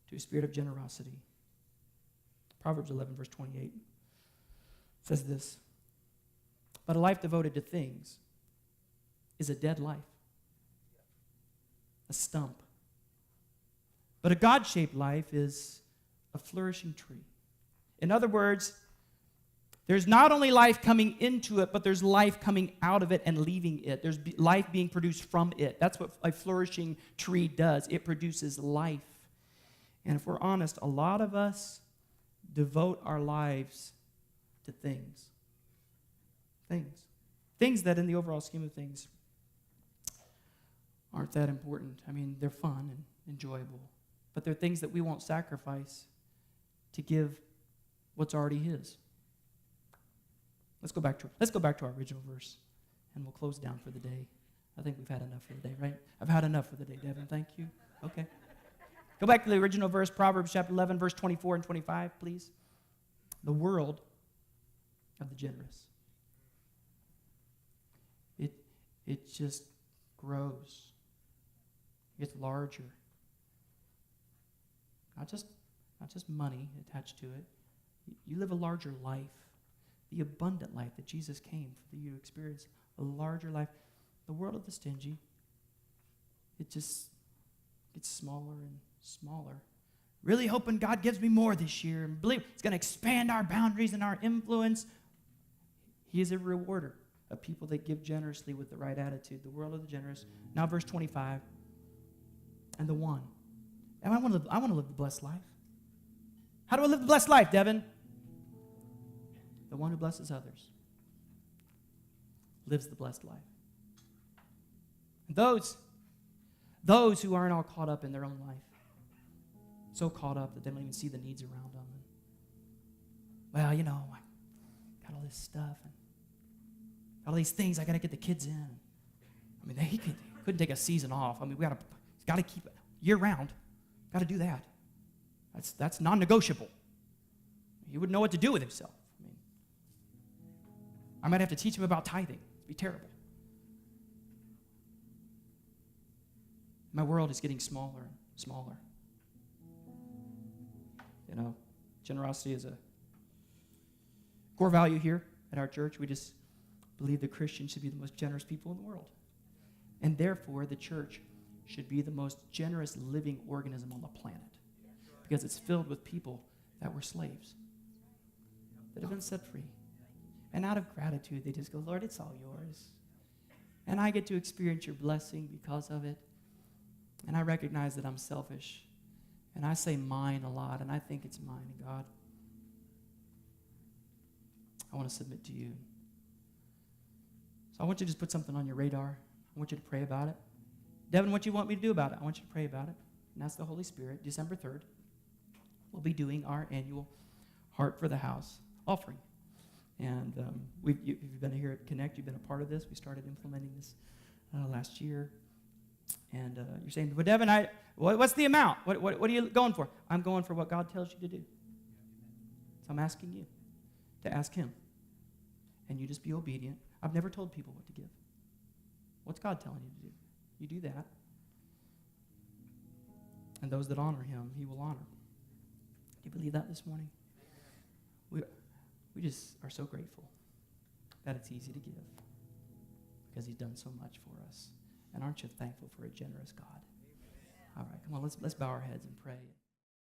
to a spirit of generosity. Proverbs 11, verse 28 says this, but a life devoted to things is a dead life, a stump. But a God-shaped life is a flourishing tree. In other words, There's not only life coming into it, but there's life coming out of it and leaving it. There's life being produced from it. That's what a flourishing tree does. It produces life. And if we're honest, a lot of us devote our lives to things. Things that in the overall scheme of things aren't that important. I mean, they're fun and enjoyable. But they're things that we won't sacrifice to give what's already his. Let's go back to our original verse, and we'll close down for the day. I think we've had enough for the day, right? I've had enough for the day, Devin. Thank you. Okay. Go back to the original verse, Proverbs chapter 11, verse 24 and 25, please. The world of the generous. It just grows. It gets larger. Not just money attached to it. You live a larger life. The abundant life that Jesus came for you to experience. A larger life. The world of the stingy, it just gets smaller and smaller. Really hoping God gives me more this year and believe it's going to expand our boundaries and our influence. He is a rewarder of people that give generously with the right attitude. The world of the generous. Now verse 25. And the one. And I want to live the blessed life. How do I live the blessed life, Devin? The one who blesses others lives the blessed life. And those who aren't all caught up in their own life, so caught up that they don't even see the needs around them. Well, I got all this stuff and all these things I got to get the kids in. I mean, he couldn't take a season off. I mean, got to keep it year round. Got to do that. That's non-negotiable. He wouldn't know what to do with himself. I might have to teach him about tithing. It'd be terrible. My world is getting smaller and smaller. Generosity is a core value here at our church. We just believe the Christians should be the most generous people in the world. And therefore, the church should be the most generous living organism on the planet. Because it's filled with people that were slaves, that have been set free. And out of gratitude, they just go, Lord, it's all yours. And I get to experience your blessing because of it. And I recognize that I'm selfish. And I say mine a lot, and I think it's mine. And God, I want to submit to you. So I want you to just put something on your radar. I want you to pray about it. Devin, what do you want me to do about it? I want you to pray about it. And that's the Holy Spirit. December 3rd, we'll be doing our annual Heart for the House offering. And if you've been here at Connect, you've been a part of this. We started implementing this last year. And you're saying, well, Devin, what's the amount? What are you going for? I'm going for what God tells you to do. So I'm asking you to ask him. And you just be obedient. I've never told people what to give. What's God telling you to do? You do that. And those that honor him, he will honor. Do you believe that this morning? We just are so grateful that it's easy to give because he's done so much for us. And aren't you thankful for a generous God? All right, come on, let's bow our heads and pray.